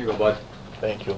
you go, bud. Thank you.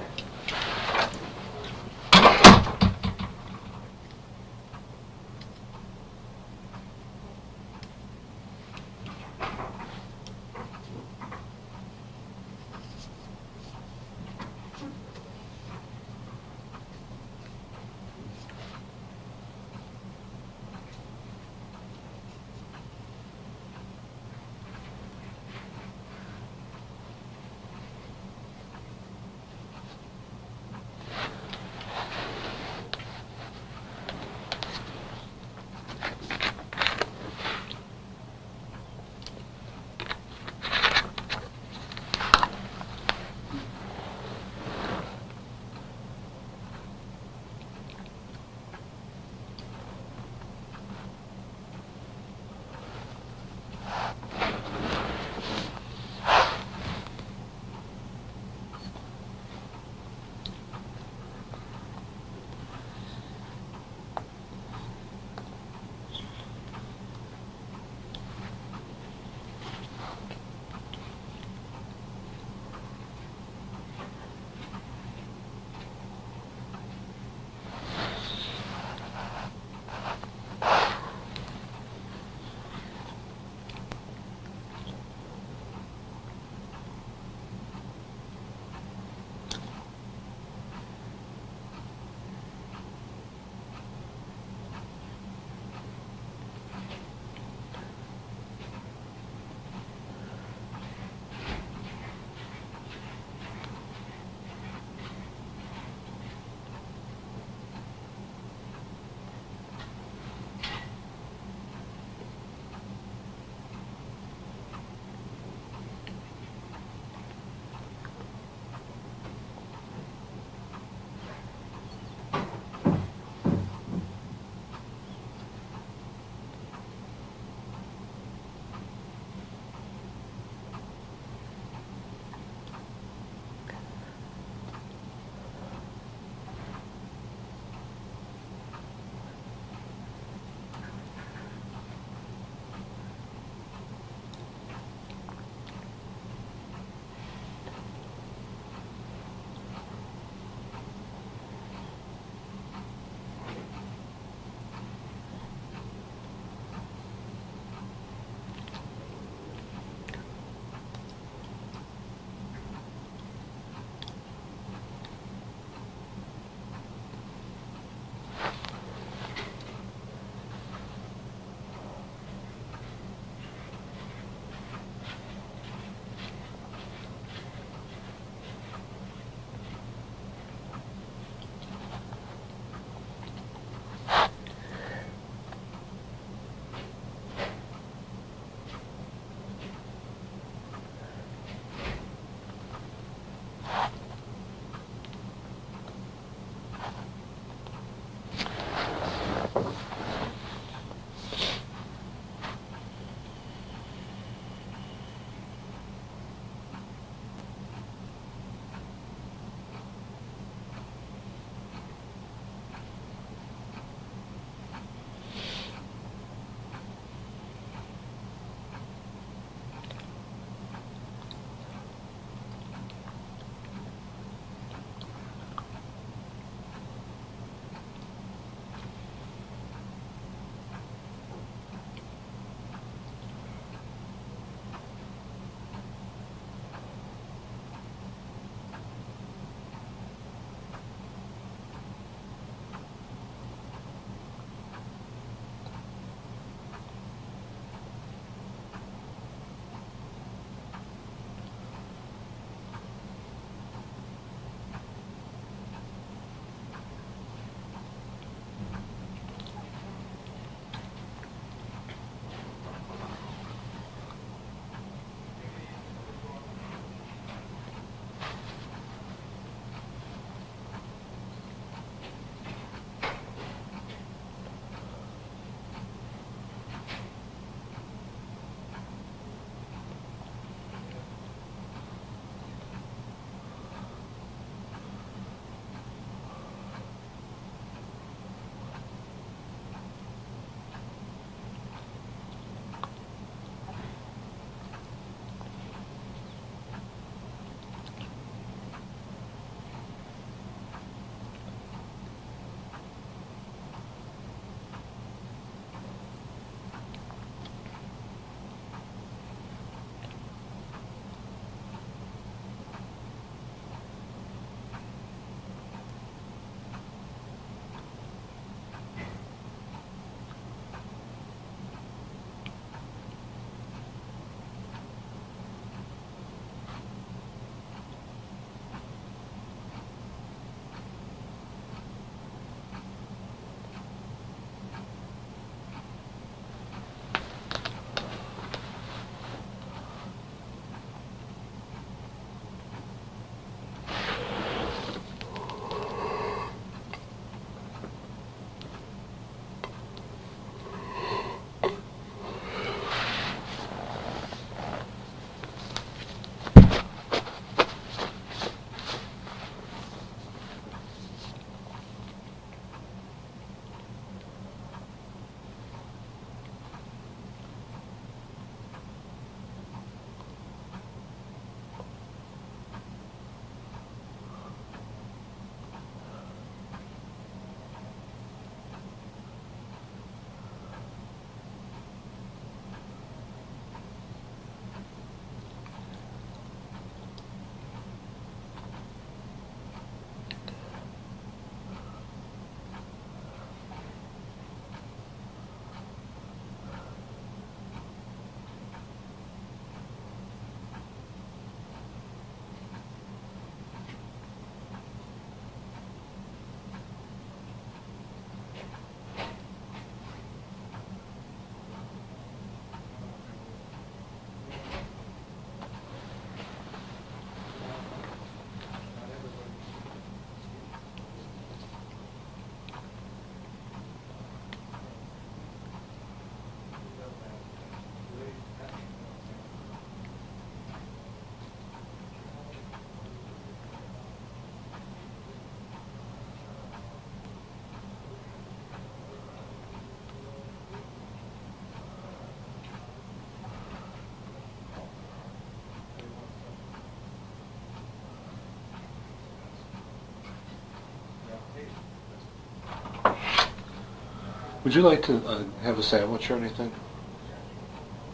Would you like to have a sandwich or anything?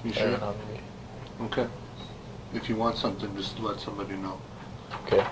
You I'm sure? hungry. Okay. If you want something, just let somebody know. Okay.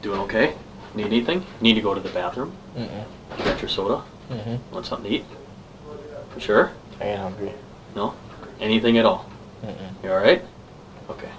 Doing okay? Need anything? Need to go to the bathroom? Mm-mm. You got your soda? Mm-hmm. Want something to eat? For sure? I ain't hungry. No? Anything at all? Mm-mm. You alright? Okay.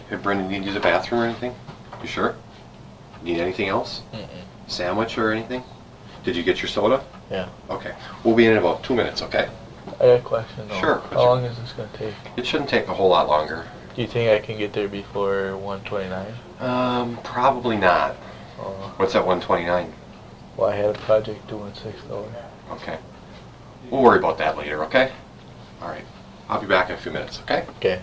Hey, Brendan, need to use a bathroom or anything? You sure? Need anything else? Sandwich or anything? Did you get your soda? Yeah. Okay. We'll be in about 2 minutes, okay? I got a question though. Sure. How long is this going to take? It shouldn't take a whole lot longer. Do you think I can get there before 1:29? Probably not. Oh. What's at 1:29? Well, I had a project due in 6 hours. Okay. We'll worry about that later, okay? All right. I'll be back in a few minutes, okay? Okay.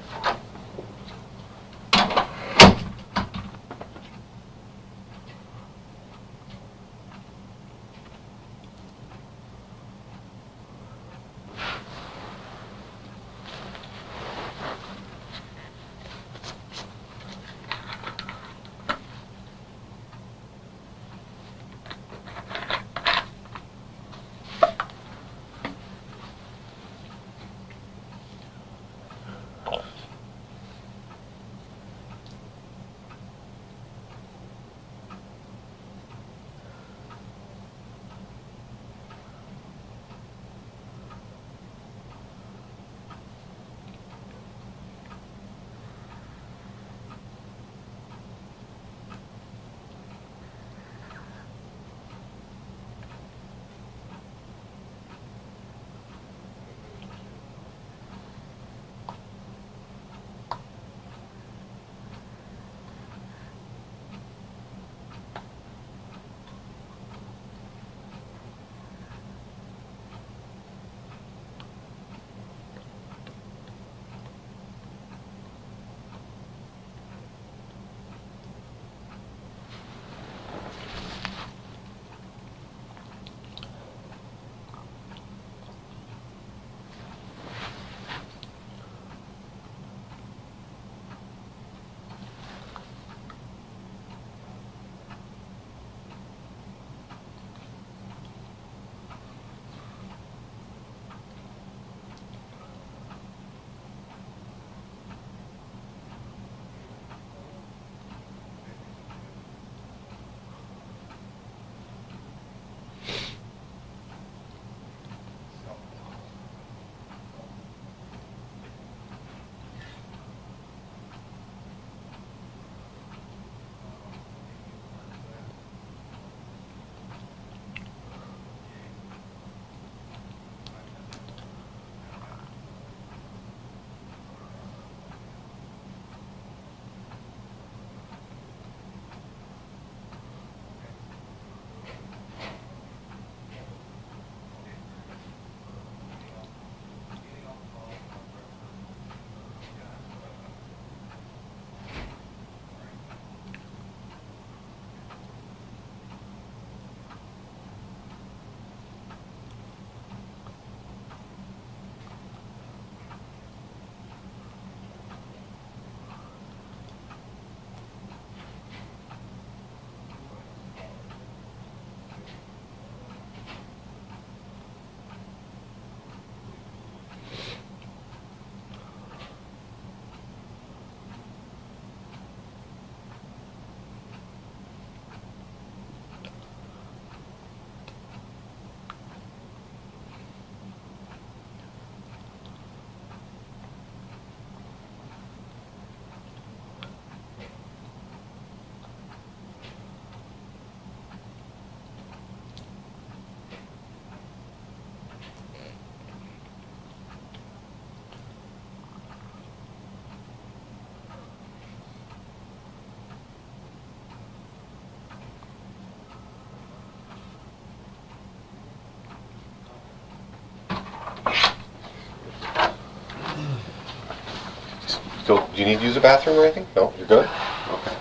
So, do you need to use a bathroom or anything? No? You're good? Okay.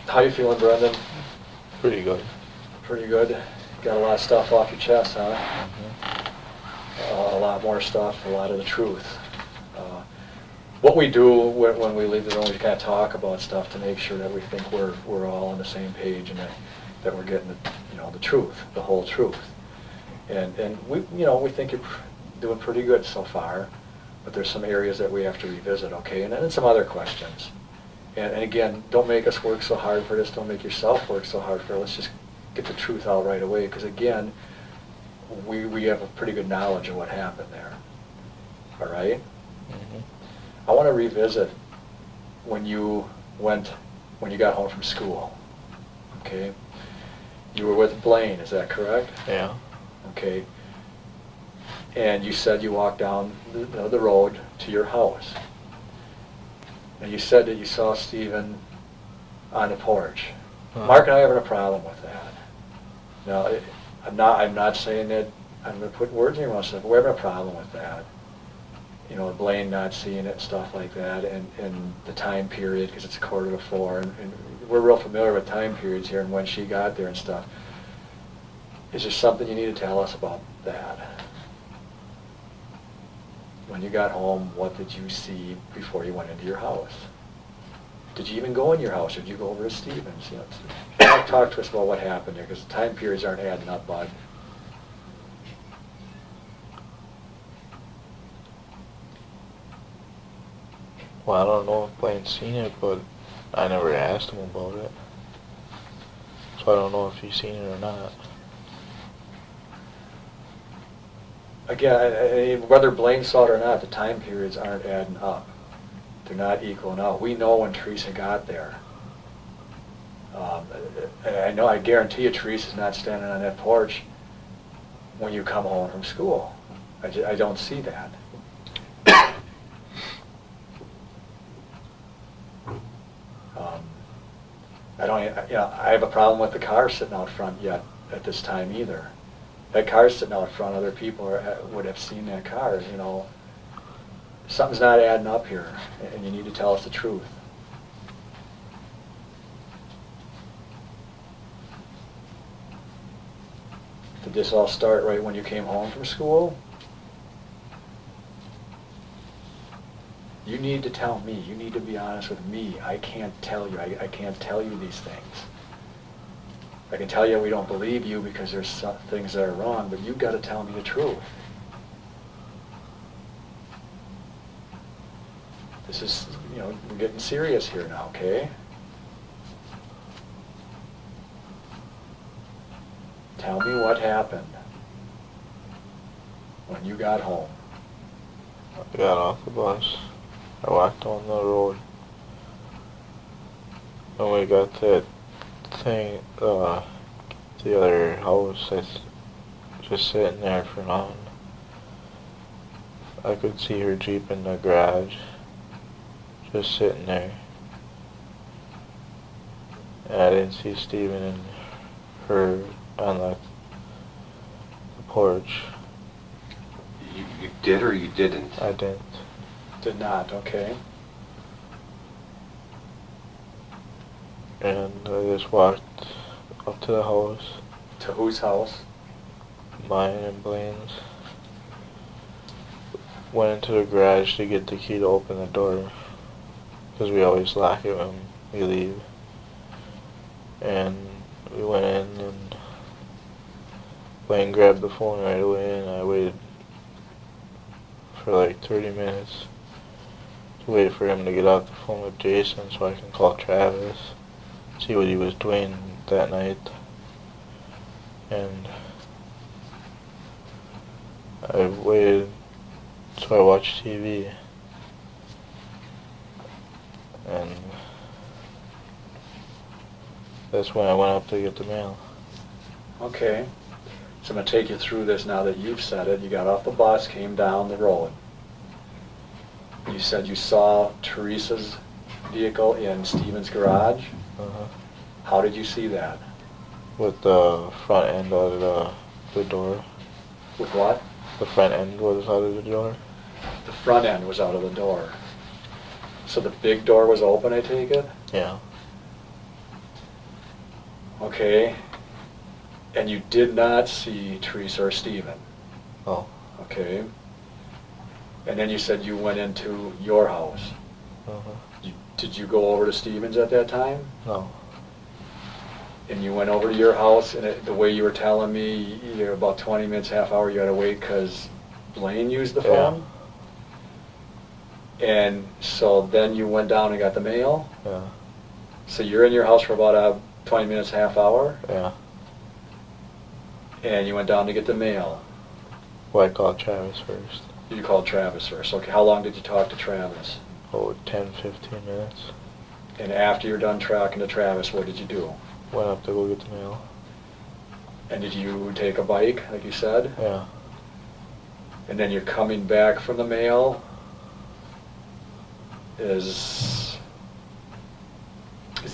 How you feeling, Brendan? Pretty good. Pretty good. Got a lot of stuff off your chest, huh? Mm-hmm. A lot more stuff, a lot of the truth. What we do when we leave the room, we kind of talk about stuff to make sure that we think we're all on the same page and that we're getting the truth, the whole truth. And we think you're doing pretty good so far, but there's some areas that we have to revisit, okay? And then some other questions. And again, don't make us work so hard for this. Don't make yourself work so hard for it. Let's just get the truth out right away, because again, we have a pretty good knowledge of what happened there. all right? Mhm. I want to revisit when you got home from school, okay? You were with Blaine, is that correct? Yeah. Okay. And you said you walked down the road to your house. And you said that you saw Stephen on the porch. Mark and I are having a problem with that. Now, I'm not saying that I'm going to put words in your mouth, but we're having a problem with that. You know, Blaine not seeing it, stuff like that, and the time period, because it's 3:45, and we're real familiar with time periods here and when she got there and stuff. Is there something you need to tell us about that? When you got home, what did you see before you went into your house? Did you even go in your house, or did you go over to Stephen's? You know, talk to us about what happened there, because the time periods aren't adding up, bud. Well, I don't know if Blaine's seen it, but I never asked him about it. So I don't know if he's seen it or not. Again, whether Blaine saw it or not, the time periods aren't adding up. They're not equaling out. We know when Teresa got there. And I guarantee you Teresa's not standing on that porch when you come home from school. I don't see that. I have a problem with the car sitting out front yet at this time either. That car's sitting out front, other people would have seen that car, you know. Something's not adding up here, and you need to tell us the truth. Did this all start right when you came home from school? You need to tell me. You need to be honest with me. I can't tell you. I can't tell you these things. I can tell you we don't believe you because there's some things that are wrong, but you've got to tell me the truth. This is, you know, we're getting serious here now, okay? Tell me what happened when you got home. I got off the bus. I walked on the road. When we got to thing, the other house, I was just sitting there for nothing. I could see her Jeep in the garage, just sitting there. And I didn't see Stephen and her on the porch. You did or you didn't? I didn't. Did not, okay. And I just walked up to the house. To whose house? Mine and Blaine's. Went into the garage to get the key to open the door, because we always lock it when we leave. And we went in, and Blaine grabbed the phone right away, and I waited for like 30 minutes to wait for him to get off the phone with Jason so I can call Travis, see what he was doing that night. And I waited, so I watched TV. And that's when I went up to get the mail. Okay. So I'm going to take you through this now that you've said it. You got off the bus, came down the road. You said you saw Teresa's vehicle in Stephen's garage. Uh-huh. How did you see that? With the front end out of the door. With what? The front end was out of the door. The front end was out of the door. So the big door was open, I take it? Yeah. Okay. And you did not see Teresa or Stephen? Oh. Okay. And then you said you went into your house. Uh-huh. Did you go over to Stephen's at that time? No. And you went over to your house, and the way you were telling me, you're about 20 minutes, half hour, you had to wait because Blaine used the phone? And so then you went down and got the mail? Yeah. So you're in your house for about 20 minutes, half hour? Yeah. And you went down to get the mail? Well, I called Travis first. You called Travis first. Okay, how long did you talk to Travis? Oh, 10, 15 minutes. And after you're done talking to Travis, what did you do? Went up to go get the mail. And did you take a bike, like you said? Yeah. And then you're coming back from the mail. Is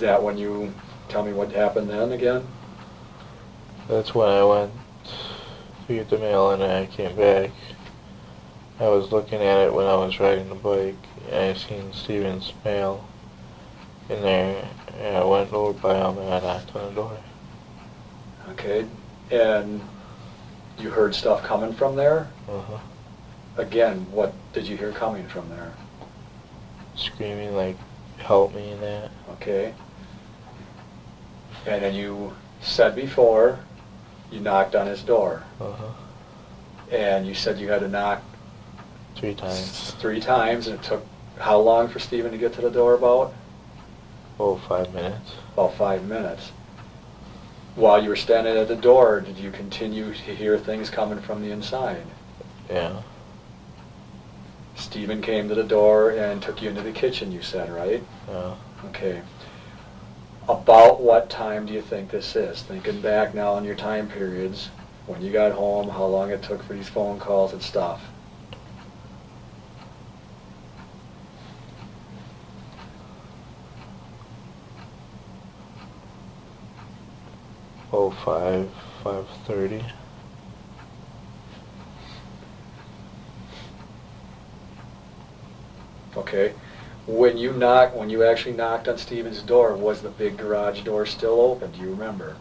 that when you tell me what happened then again? That's when I went to get the mail and I came back. I was looking at it when I was riding the bike and I seen Steven's mail in there and I went over by him and I knocked on the door. Okay, and you heard stuff coming from there? Uh-huh. Again, what did you hear coming from there? Screaming like, help me and that. Okay. And then you said before, you knocked on his door. Uh-huh. And you said you had to knock 3 times. 3 times, and it took how long for Stephen to get to the door about? Oh, 5 minutes. About 5 minutes. While you were standing at the door, did you continue to hear things coming from the inside? Yeah. Stephen came to the door and took you into the kitchen, you said, right? Yeah. Okay. About what time do you think this is? Thinking back now on your time periods, when you got home, how long it took for these phone calls and stuff. Oh, 5:30. Okay. When you actually knocked on Stephen's door, was the big garage door still open? Do you remember?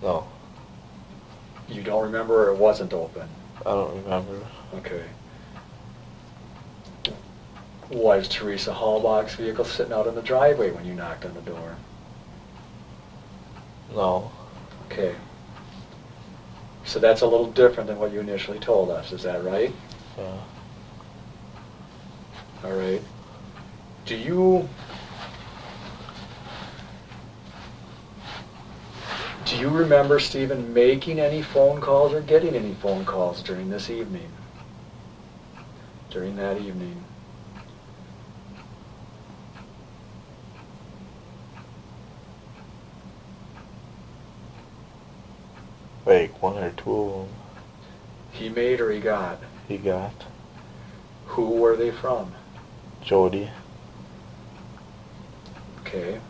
No, You don't remember, or it wasn't open? I don't remember. Okay. Was Teresa Hallbach's vehicle sitting out in the driveway when you knocked on the door? No. Okay. So that's a little different than what you initially told us, is that right? Yeah. All right. Do you remember Stephen making any phone calls or getting any phone calls during this evening? During that evening? Like 1 or 2 of them He made or he got? he got. Who were they from? Jody. Okay.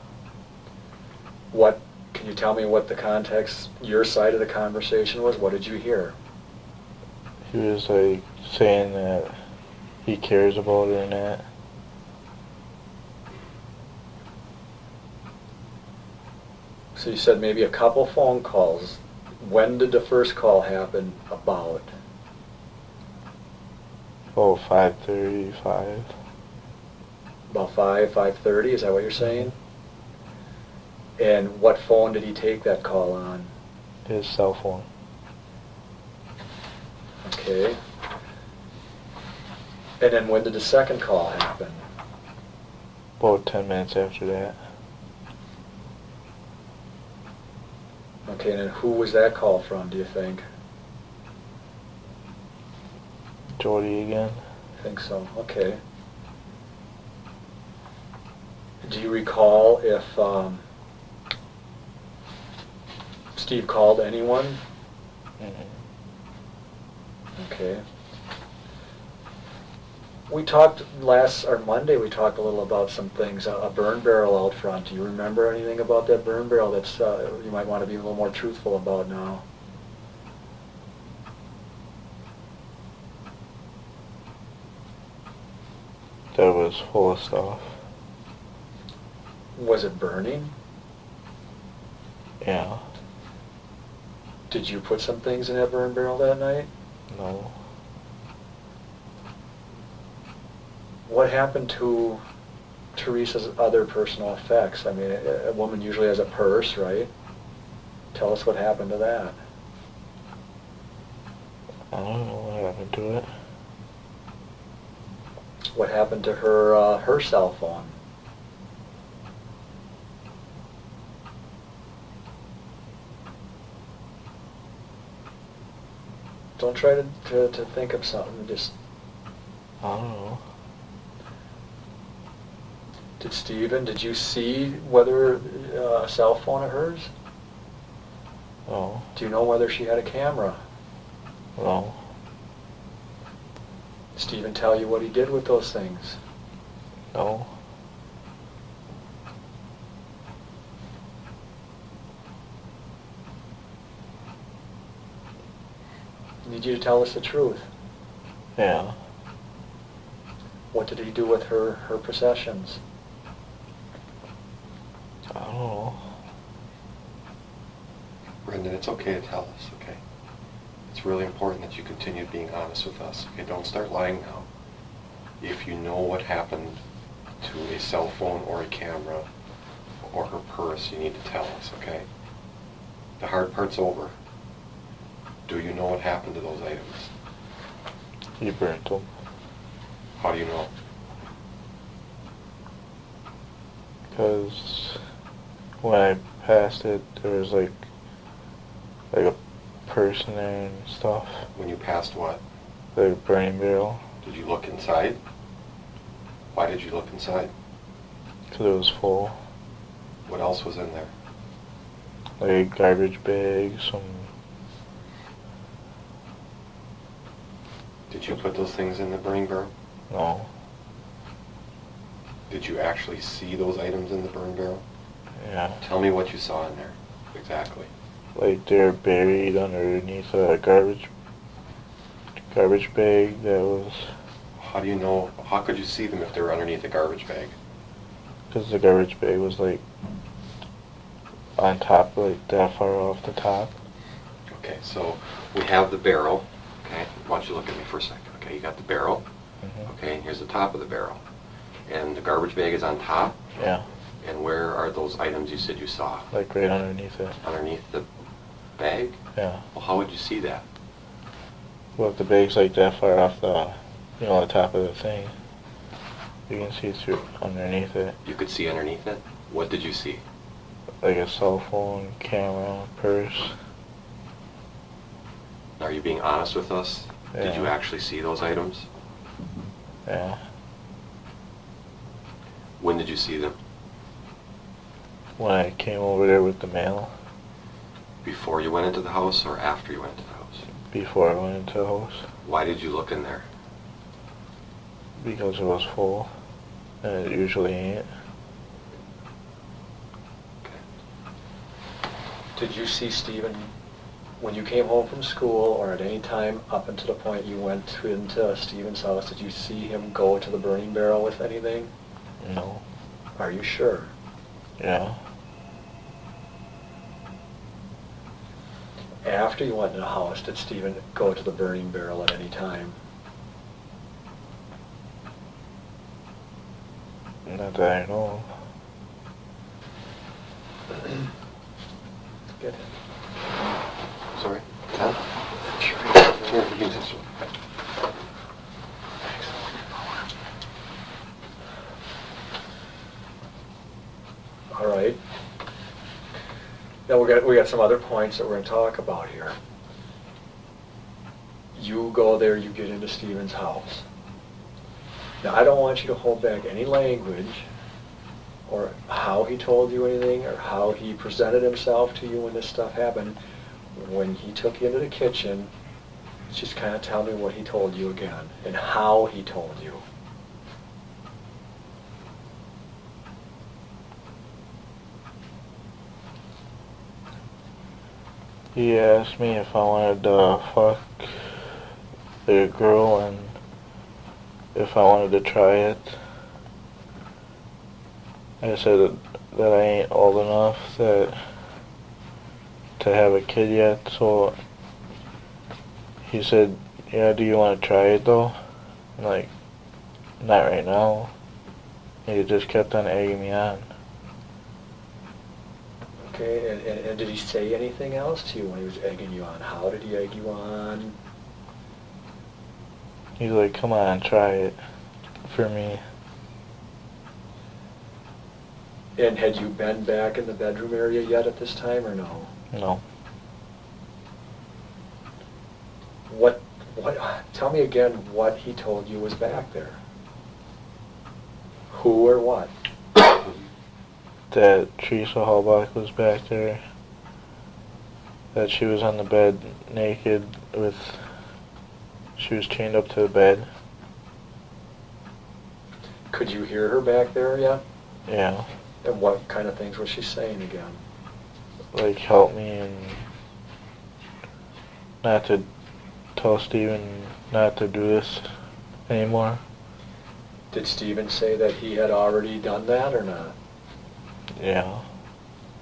Can you tell me what the context, your side of the conversation was? What did you hear? He was like saying that he cares about her and that. So you said maybe a couple phone calls. When did the first call happen about? Oh, 5:35. About 5:30, is that what you're saying? And what phone did he take that call on? His cell phone. Okay. And then when did the second call happen? About 10 minutes after that. Okay, and then who was that call from, do you think? Jody again. I think so, okay. Do you recall if Steve called anyone? Mm-hmm. Okay. We talked Monday, we talked a little about some things, a burn barrel out front. Do you remember anything about that burn barrel that's you might want to be a little more truthful about now? That was full of stuff. Was it burning? Yeah. Did you put some things in that burn barrel that night? No. What happened to Teresa's other personal effects? I mean, a woman usually has a purse, right? Tell us what happened to that. I don't know what happened to it. What happened to her cell phone? Don't try to think of something. Just. I don't know. Did you see whether a cell phone of hers? No. Do you know whether she had a camera? No. Stephen tell you what he did with those things? No. I need you to tell us the truth. Yeah. What did he do with her possessions? I don't know. Brendan, it's okay to tell us, okay? It's really important that you continue being honest with us, okay? Don't start lying now. If you know what happened to a cell phone or a camera or her purse, you need to tell us, okay? The hard part's over. Do you know what happened to those items? He burnt them. How do you know? Because when I passed it, there was like a person there and stuff. When you passed what? The burning barrel. Did you look inside? Why did you look inside? Because it was full. What else was in there? Like a garbage bag, some... Did you put those things in the burning barrel? No. Did you actually see those items in the burn barrel? Yeah. Tell me what you saw in there, exactly. Like they're buried underneath a garbage bag that was... How do you know, how could you see them if they were underneath a garbage bag? Because the garbage bag was like on top, like that far off the top. Okay, so we have the barrel, okay? Why don't you look at me for a second, okay? You got the barrel, okay, and here's the top of the barrel. And the garbage bag is on top? Yeah. And where are those items you said you saw? Like right underneath it. Underneath the bag? Yeah. Well, how would you see that? Well, if the bag's like that far off the, you know, the top of the thing, you can see through underneath it. You could see underneath it? What did you see? Like a cell phone, camera, purse. Are you being honest with us? Yeah. Did you actually see those items? Yeah. When did you see them? When I came over there with the mail. Before you went into the house or after you went into the house? Before I went into the house. Why did you look in there? Because it was full. And it usually ain't. Did you see Stephen when you came home from school or at any time up until the point you went into Stephen's house? Did you see him go to the burning barrel with anything? No. Are you sure? Yeah. After you went in the house, did Stephen go to the burning barrel at any time? Not that I know of. Good. Sorry? Huh? Sure, you can just... All right. Now we got some other points that we're going to talk about here. You go there, you get into Stephen's house. Now I don't want you to hold back any language or how he told you anything or how he presented himself to you when this stuff happened. When he took you into the kitchen, just kind of tell me what he told you again and how he told you. He asked me if I wanted to fuck the girl and if I wanted to try it. I said that I ain't old enough to have a kid yet, so he said, yeah, do you want to try it though? I'm like, not right now. And he just kept on egging me on. Okay, and did he say anything else to you when he was egging you on? How did he egg you on? He's like, come on, try it for me. And had you been back in the bedroom area yet at this time or no? No. What, tell me again what he told you was back there. Who or what? That Teresa Hallbach was back there. That she was on the bed naked she was chained up to the bed. Could you hear her back there yet? Yeah. And what kind of things was she saying again? Like, help me and not to tell Steven not to do this anymore. Did Steven say that he had already done that or not? Yeah.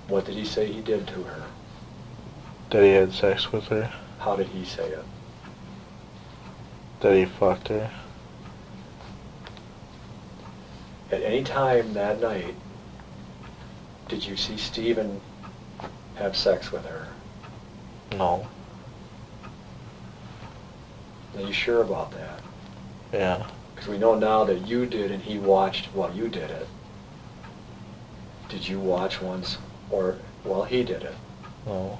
What did he say he did to her? That he had sex with her. How did he say it? That he fucked her. At any time that night, did you see Steven have sex with her? No. Are you sure about that? Yeah. Because we know now that you did and he watched while you did it. Did you watch once or while he did it? No.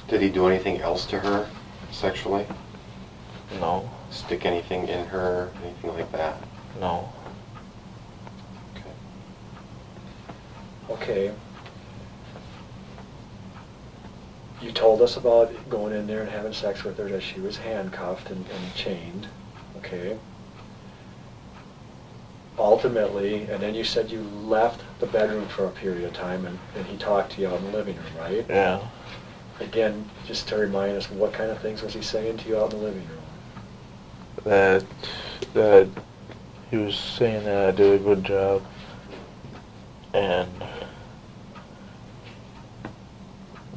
Did he do anything else to her sexually? No. Stick anything in her, anything like that? No. Okay. Okay. You told us about going in there and having sex with her, that she was handcuffed and chained. Okay. Ultimately, and then you said you left the bedroom for a period of time and he talked to you out in the living room, right? Yeah. Again, just to remind us, what kind of things was he saying to you out in the living room? That he was saying that I did a good job and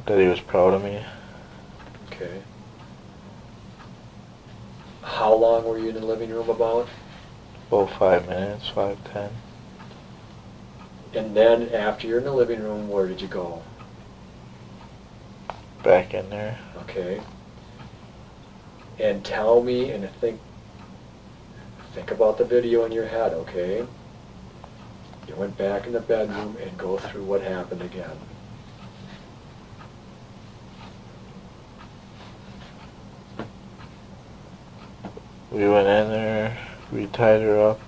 that he was proud of me. Okay. How long were you in the living room about? About 5 minutes, 5-10. And then after you're in the living room, where did you go? Back in there. Okay. And tell me, and think about the video in your head, okay? You went back in the bedroom and go through what happened again. We went in there, we tied her up,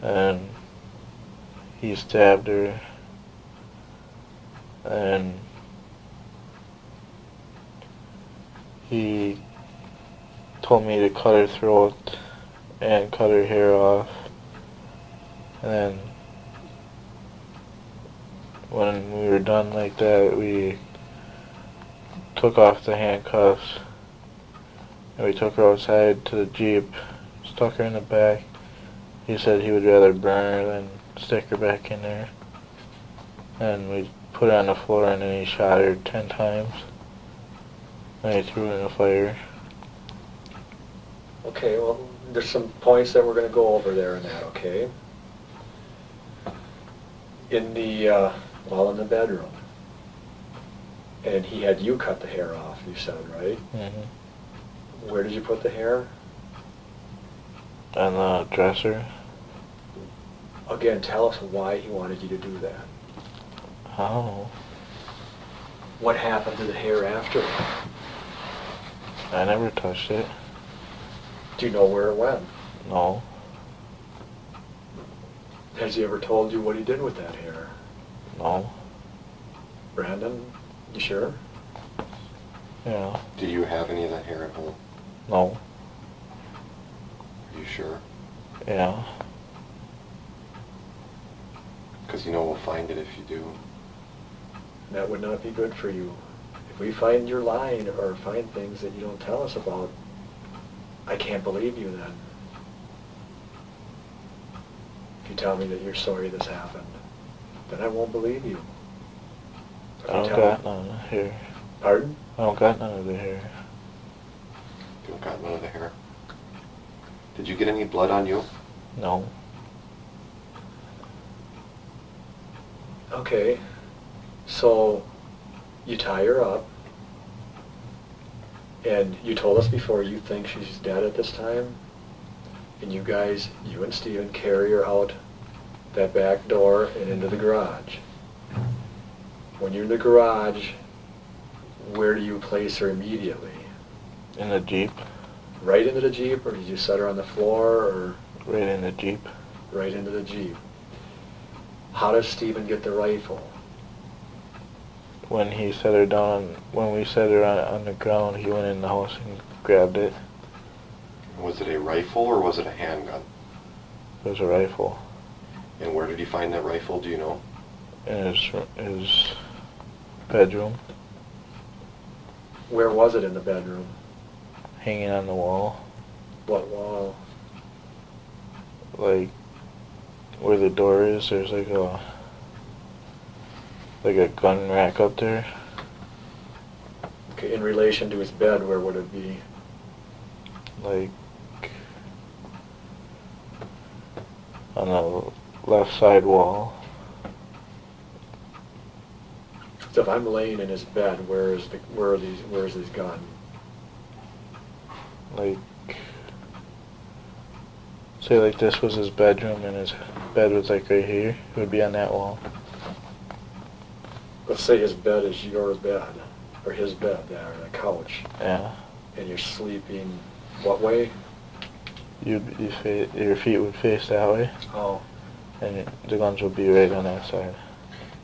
and he stabbed her, and he told me to cut her throat and cut her hair off, and then when we were done like that, we took off the handcuffs and we took her outside to the Jeep, stuck her in the back. He said he would rather burn her than stick her back in there. And we put her on the floor and then he shot her 10 times. And he threw her in the fire. Okay, well, there's some points that we're going to go over there in that, okay? In the, while in the bedroom. And he had you cut the hair off, you said, right? Mm-hmm. Where did you put the hair? On the dresser. Again, tell us why he wanted you to do that. I don't know. What happened to the hair after? I never touched it. Do you know where it went? No. Has he ever told you what he did with that hair? No. Brandon, you sure? Yeah. Do you have any of that hair at home? No. Are you sure? Yeah. Because you know we'll find it if you do. That would not be good for you. If we find you're lying or find things that you don't tell us about, I can't believe you then. If you tell me that you're sorry this happened, then I won't believe you. If I you don't tell got me- none of the hair. Pardon? I don't got none of the hair. You don't got none of the hair. Did you get any blood on you? No. Okay, so you tie her up, and you told us before you think she's dead at this time, and you guys, you and Steven, carry her out that back door and into the garage. When you're in the garage, where do you place her immediately? In the Jeep. Right into the Jeep, or did you set her on the floor, or Right in the Jeep. right into the Jeep? How does Stephen get the rifle? When he set her down, when we set her on the ground, he went in the house and grabbed it. Was it a rifle or was it a handgun? It was a rifle. And where did he find that rifle, do you know? In his bedroom, Where was it in the bedroom? hanging on the wall. What wall? Like, where the door is, there's like a gun rack up there. Okay, in relation to his bed, where would it be? Like, on the left side wall. So if I'm laying in his bed, where is his gun? Like, say like this was his bedroom and his bed was like right here, it would be on that wall. Let's say his bed is your bed, or his bed there, on the couch, Yeah. and you're sleeping what way? Your feet would face that way, Oh, and the guns would be right on that side.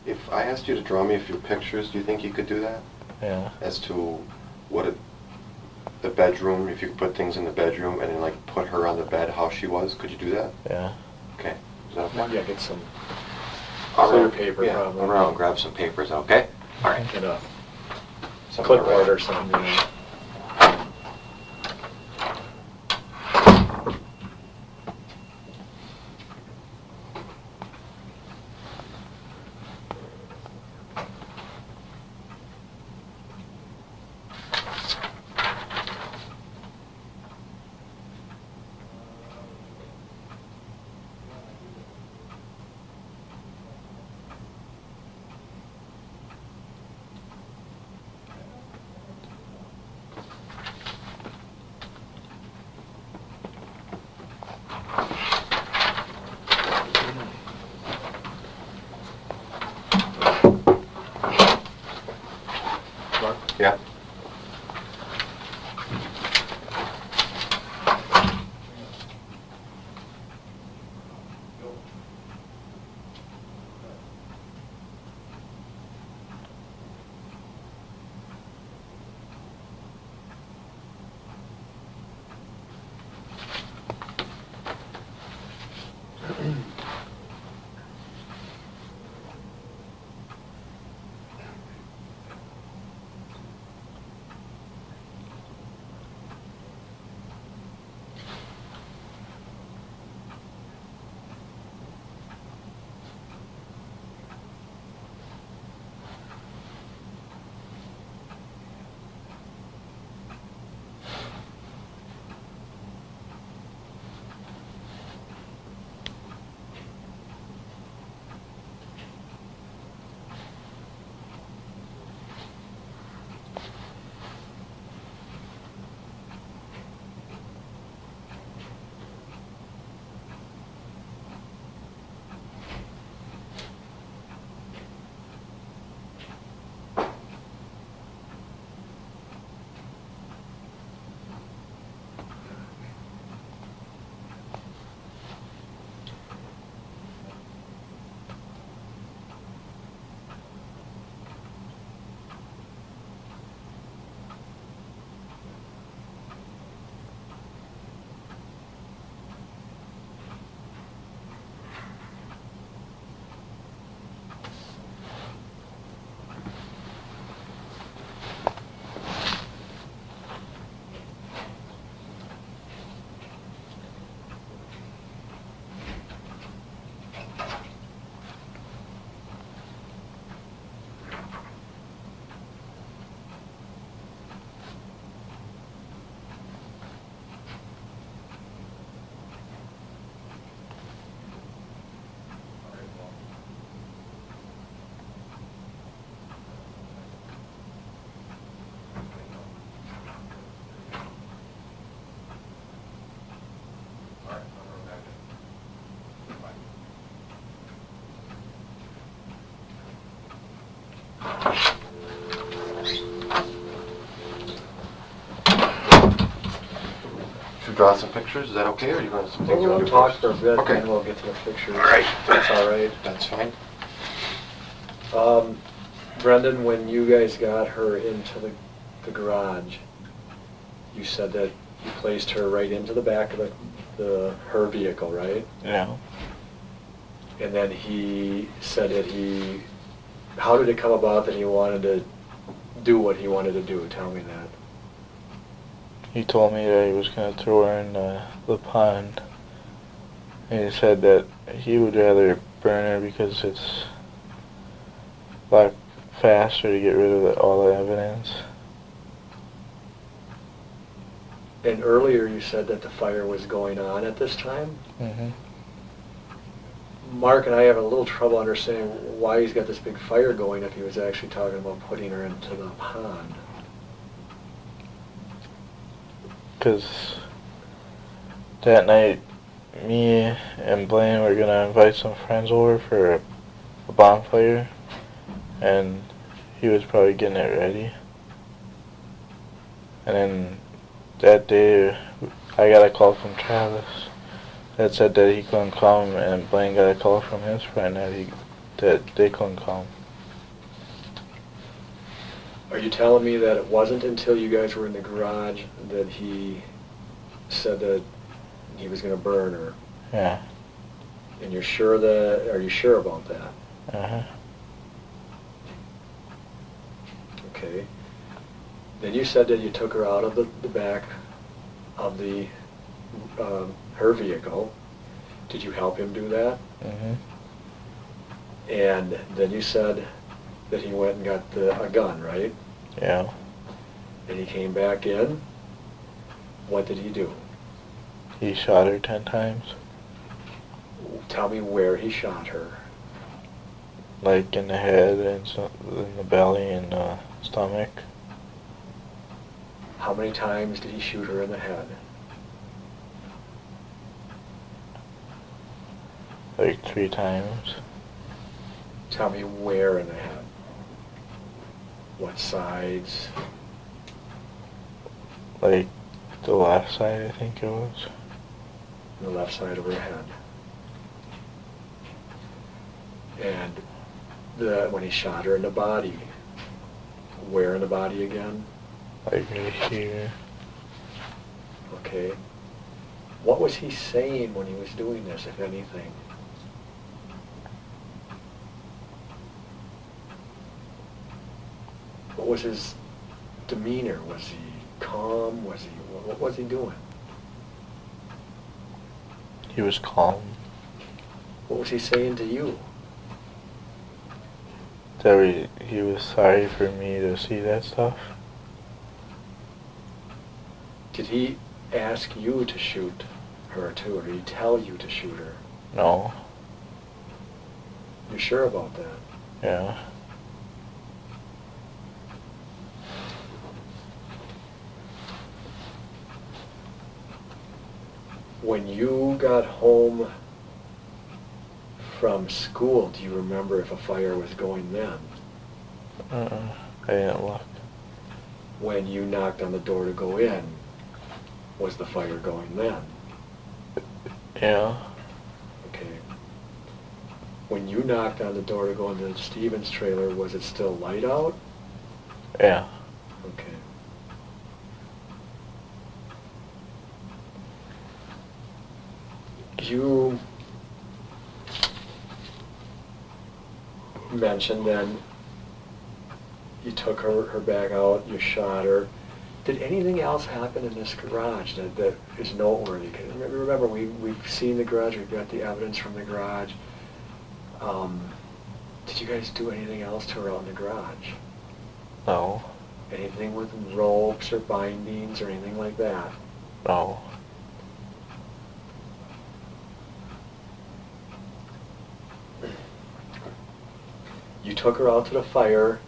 If I asked you to draw me a few pictures, do you think you could do that? Yeah. As to the bedroom, if you could put things in the bedroom and then like put her on the bed, how she was, could you do that? Yeah. Okay. Is that okay? yeah, get some I'll clear run- paper, yeah, probably. I'll run out and grab some papers, okay? All right. and a Something to clipboard write. or something. You know. Yeah. draw some pictures? Is that okay, or you want some things you We'll want to do talk first? for a bit, Okay. and we'll get to the pictures. Right. That's all right. That's fine. Brendan, when you guys got her into the garage, you said that you placed her right into the back of her vehicle, right? Yeah. And then he said that how did it come about that he wanted to do what he wanted to do? Tell me that. He told me that he was going to throw her in the pond. And he said that he would rather burn her because it's a lot faster to get rid of all the evidence. And earlier you said that the fire was going on at this time? Mm-hmm. Mark and I have a little trouble understanding why he's got this big fire going if he was actually talking about putting her into the pond. Because that night, me and Blaine were going to invite some friends over for a bonfire, and he was probably getting it ready. And then that day, I got a call from Travis that said that he couldn't come, and Blaine got a call from his friend that they couldn't come. Are you telling me that it wasn't until you guys were in the garage that he said that he was going to burn her? Yeah. And are you sure about that? Uh-huh. Okay. Then you said that you took her out of the back of her vehicle. Did you help him do that? Mm-hmm. And then you said that he went and got a gun, right? Yeah. And he came back in. What did he do? He shot her 10 times. Tell me where he shot her. Like in the head, and in the belly, and the stomach. How many times did he shoot her in the head? Like 3 times. Tell me where in the head. What sides? Like the left side, I think it was. The left side of her head. And when he shot her in the body, where in the body again? Like right here. Okay. What was he saying when he was doing this, if anything? What was his demeanor? Was he calm? What was he doing? He was calm. What was he saying to you? That he was sorry for me to see that stuff. Did he ask you to shoot her too, or did he tell you to shoot her? No. You sure about that? Yeah. When you got home from school, do you remember if a fire was going then? I didn't look. When you knocked on the door to go in, was the fire going then? Yeah. Okay. When you knocked on the door to go into Stephen's trailer, was it still light out? Yeah. Okay. You mentioned then you took her bag out, you shot her. Did anything else happen in this garage that is noteworthy? 'Cause remember, we've seen the garage, we've got the evidence from the garage. Did you guys do anything else to her out in the garage? No. Anything with ropes or bindings or anything like that? No. You took her out to the fire,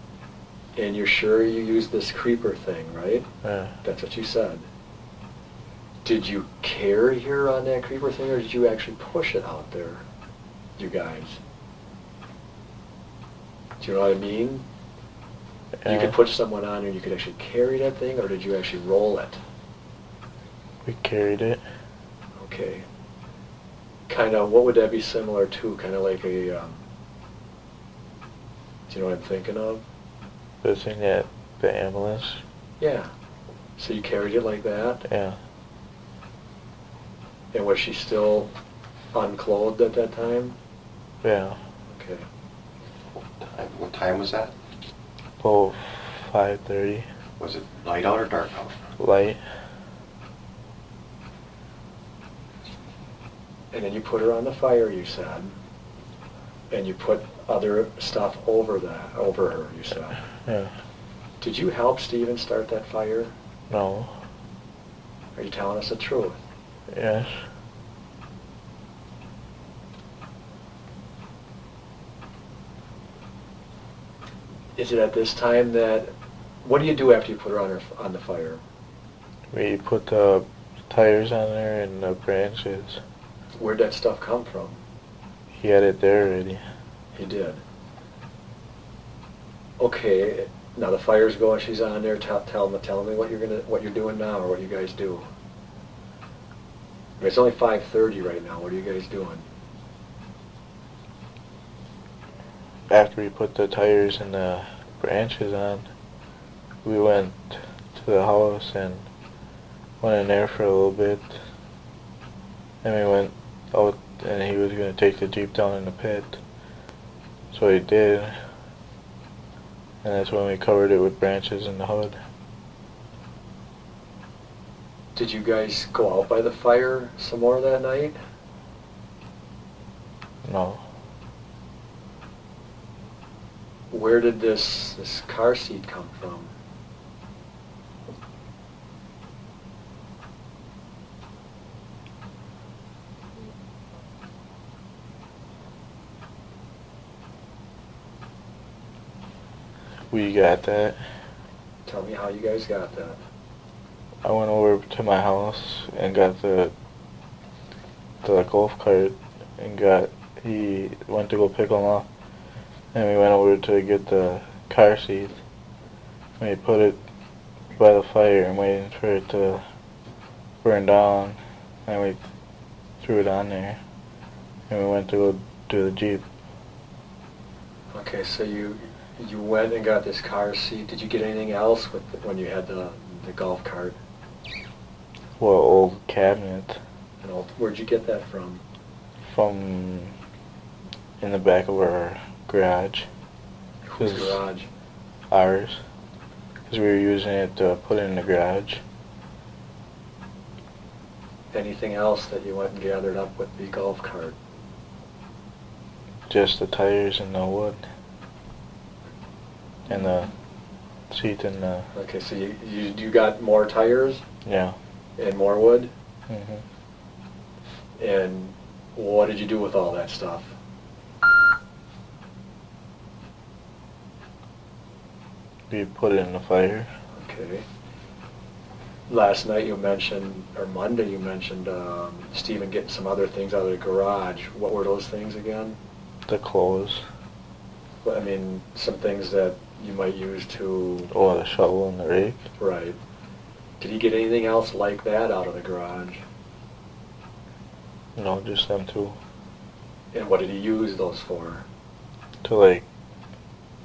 and you're sure you used this creeper thing, right? Yeah. That's what you said. Did you carry her on that creeper thing, or did you actually push it out there, you guys? Do you know what I mean? You could put someone on and you could actually carry that thing, or did you actually roll it? We carried it. Okay. Kind of, what would that be similar to? Kind of like a, do you know what I'm thinking of? The thing that the ambulance. Yeah. So you carried it like that? Yeah. And was she still unclothed at that time? Yeah. Okay. What time was that? About 5:30. Was it light out or dark out? Light. And then you put her on the fire, you said. And you put other stuff over her, you said. Yeah. Did you help Stephen start that fire? No. Are you telling us the truth? Yes. Is it at this time that, what do you do after you put her on the fire? We put the tires on there and the branches. Where'd that stuff come from? He had it there already. He did. Okay, now the fire's going, she's on there, tell me what you're doing now, or what you guys do. I mean, it's only 5:30 right now, what are you guys doing? After we put the tires and the branches on, we went to the house and went in there for a little bit. And we went out and he was going to take the Jeep down in the pit. So he did. And that's when we covered it with branches in the hood. Did you guys go out by the fire some more that night? No. Where did this car seat come from? We got that. Tell me how you guys got that. I went over to my house and got the golf cart and he went to go pick them up. And we went over to get the car seat. We put it by the fire and waiting for it to burn down. And we threw it on there. And we went to go do the Jeep. Okay, so you went and got this car seat. Did you get anything else when you had the golf cart? Well, old cabinet. Where'd you get that from? From in the back of our garage. Whose garage? Ours. Because we were using it to put in the garage. Anything else that you went and gathered up with the golf cart? Just the tires and the wood. And the seat and the... Okay, so you got more tires? Yeah. And more wood? Mhm. And what did you do with all that stuff? We put it in the fire. Okay. Last night you mentioned, or Monday you mentioned, Stephen getting some other things out of the garage. What were those things again? The clothes. Well, I mean, some things that you might use to... Oh, the shovel and the rake. Right. Did he get anything else like that out of the garage? No, just them two. And what did he use those for? To like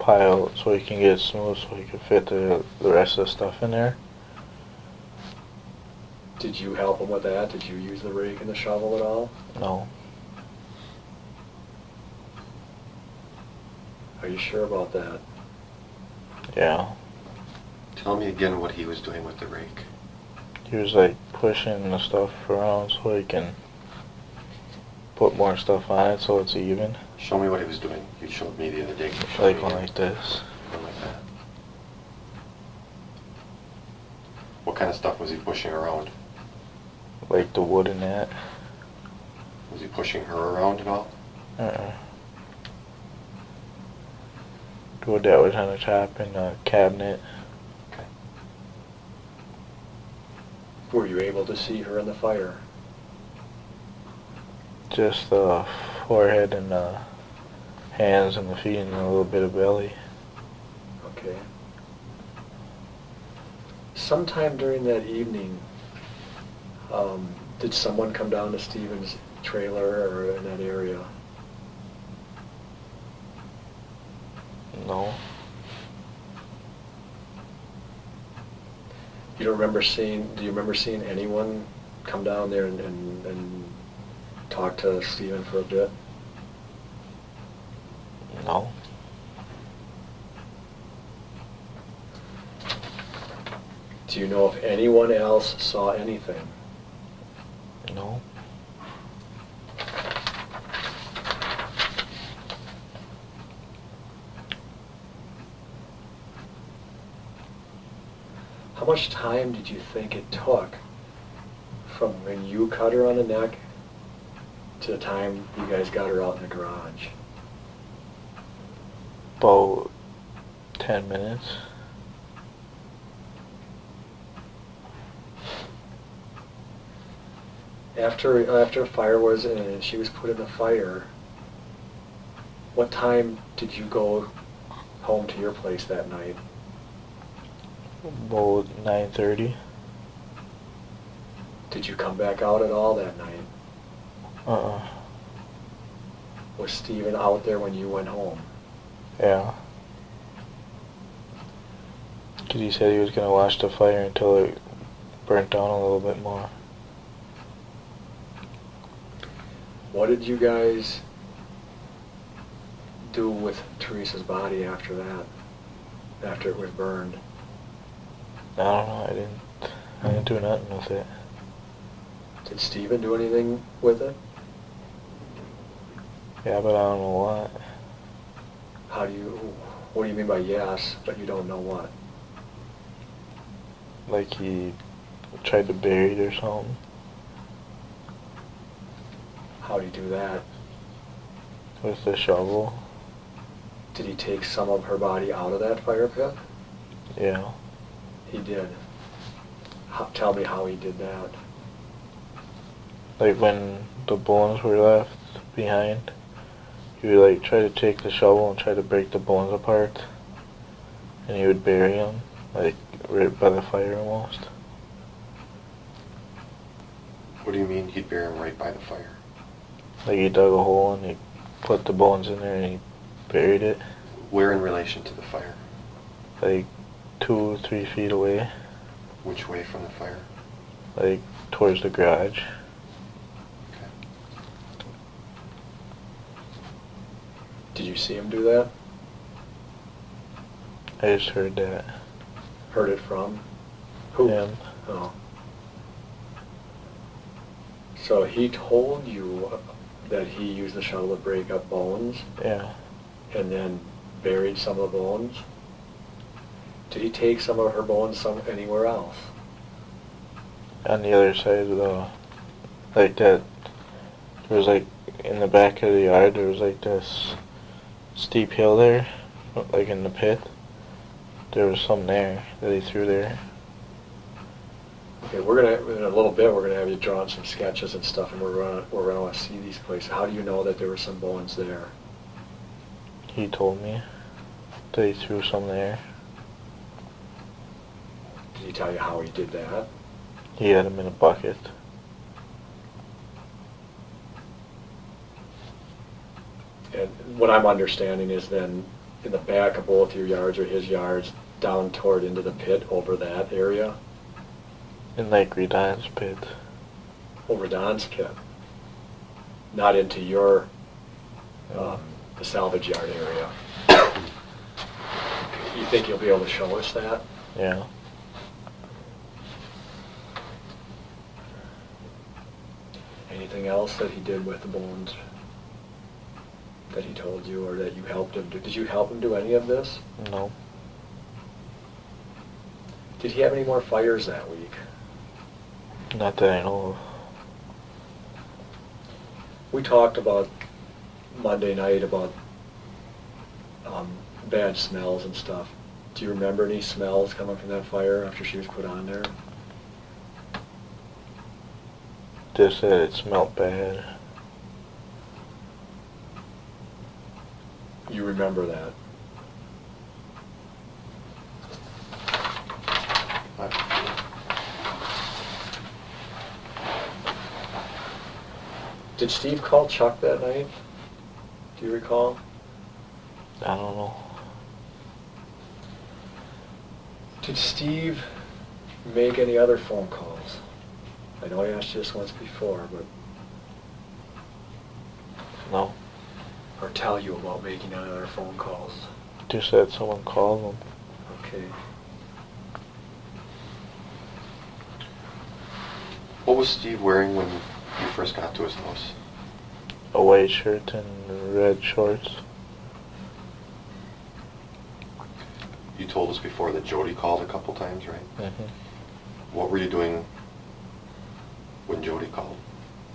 pile so he can get it smooth so he can fit the rest of the stuff in there. Did you help him with that? Did you use the rake and the shovel at all? No. Are you sure about that? Yeah. Tell me again what he was doing with the rake. He was like pushing the stuff around so he can put more stuff on it so it's even. Show me what he was doing. You showed me the other day. Like one like this. One like that. What kind of stuff was he pushing around? Like the wood in that. Was he pushing her around at all? The wood that was on the top in the cabinet. Okay. Were you able to see her in the fire? Just the forehead and the hands and the feet and a little bit of belly. Okay. Sometime during that evening, Did someone come down to Stephen's trailer or in that area? No. Do you remember seeing anyone come down there and talk to Stephen for a bit? No. Do you know if anyone else saw anything? No. How much time did you think it took from when you cut her on the neck to the time you guys got her out in the garage? About 10 minutes. After a fire was in and she was put in the fire, what time did you go home to your place that night? About 9:30. Did you come back out at all that night? Uh-uh. Was Stephen out there when you went home? Yeah. 'Cause he said he was gonna watch the fire until it burnt down a little bit more. What did you guys do with Teresa's body after that? After it was burned? I don't know, I didn't do nothing with it. Did Stephen do anything with it? Yeah, but I don't know what. What do you mean by yes, but you don't know what? Like he tried to bury it or something. How'd he do that? With the shovel. Did he take some of her body out of that fire pit? Yeah. He did. Tell me how he did that. Like when the bones were left behind, he would like try to take the shovel and try to break the bones apart, and he would bury them, like right by the fire almost. What do you mean he'd bury him right by the fire? Like he dug a hole and he put the bones in there and he buried it. Where in relation to the fire? Like 2 or 3 feet away, Which way from the fire? like towards the garage. Okay. Did you see him do that? I just heard that. Heard it from? Who? Him. Oh. So he told you that he used the shovel to break up bones Yeah. and then buried some of the bones? Did he take some of her bones anywhere else? On the other side of the, like that, there was like, in the back of the yard, there was like this steep hill there, like in the pit. There was some there that he threw there. Okay, in a little bit, we're gonna have you draw on some sketches and stuff, and we're gonna want to see these places. How do you know that there were some bones there? He told me that he threw some there. Did he tell you how he did that? He had them in a bucket. And what I'm understanding is then in the back of both your yards or his yards, down toward into the pit over that area, In like Redon's pit. over Don's pit, not into your the salvage yard area. You think you'll be able to show us that? Yeah. Anything else that he did with the bones that he told you or that you helped him do? Did you help him do any of this? No. Did he have any more fires that week? Not that I know of. We talked about Monday night about bad smells and stuff. Do you remember any smells coming from that fire after she was put on there? Just that it smelled bad. You remember that? Did Steve call Chuck that night? Do you recall? I don't know. Did Steve make any other phone calls? I know I asked you this once before, but... No. Or tell you about making any other phone calls? Just that someone called him. Okay. What was Steve wearing when you first got to his house? A white shirt and red shorts. You told us before that Jody called a couple times, right? Mm-hmm. What were you doing when Jody called?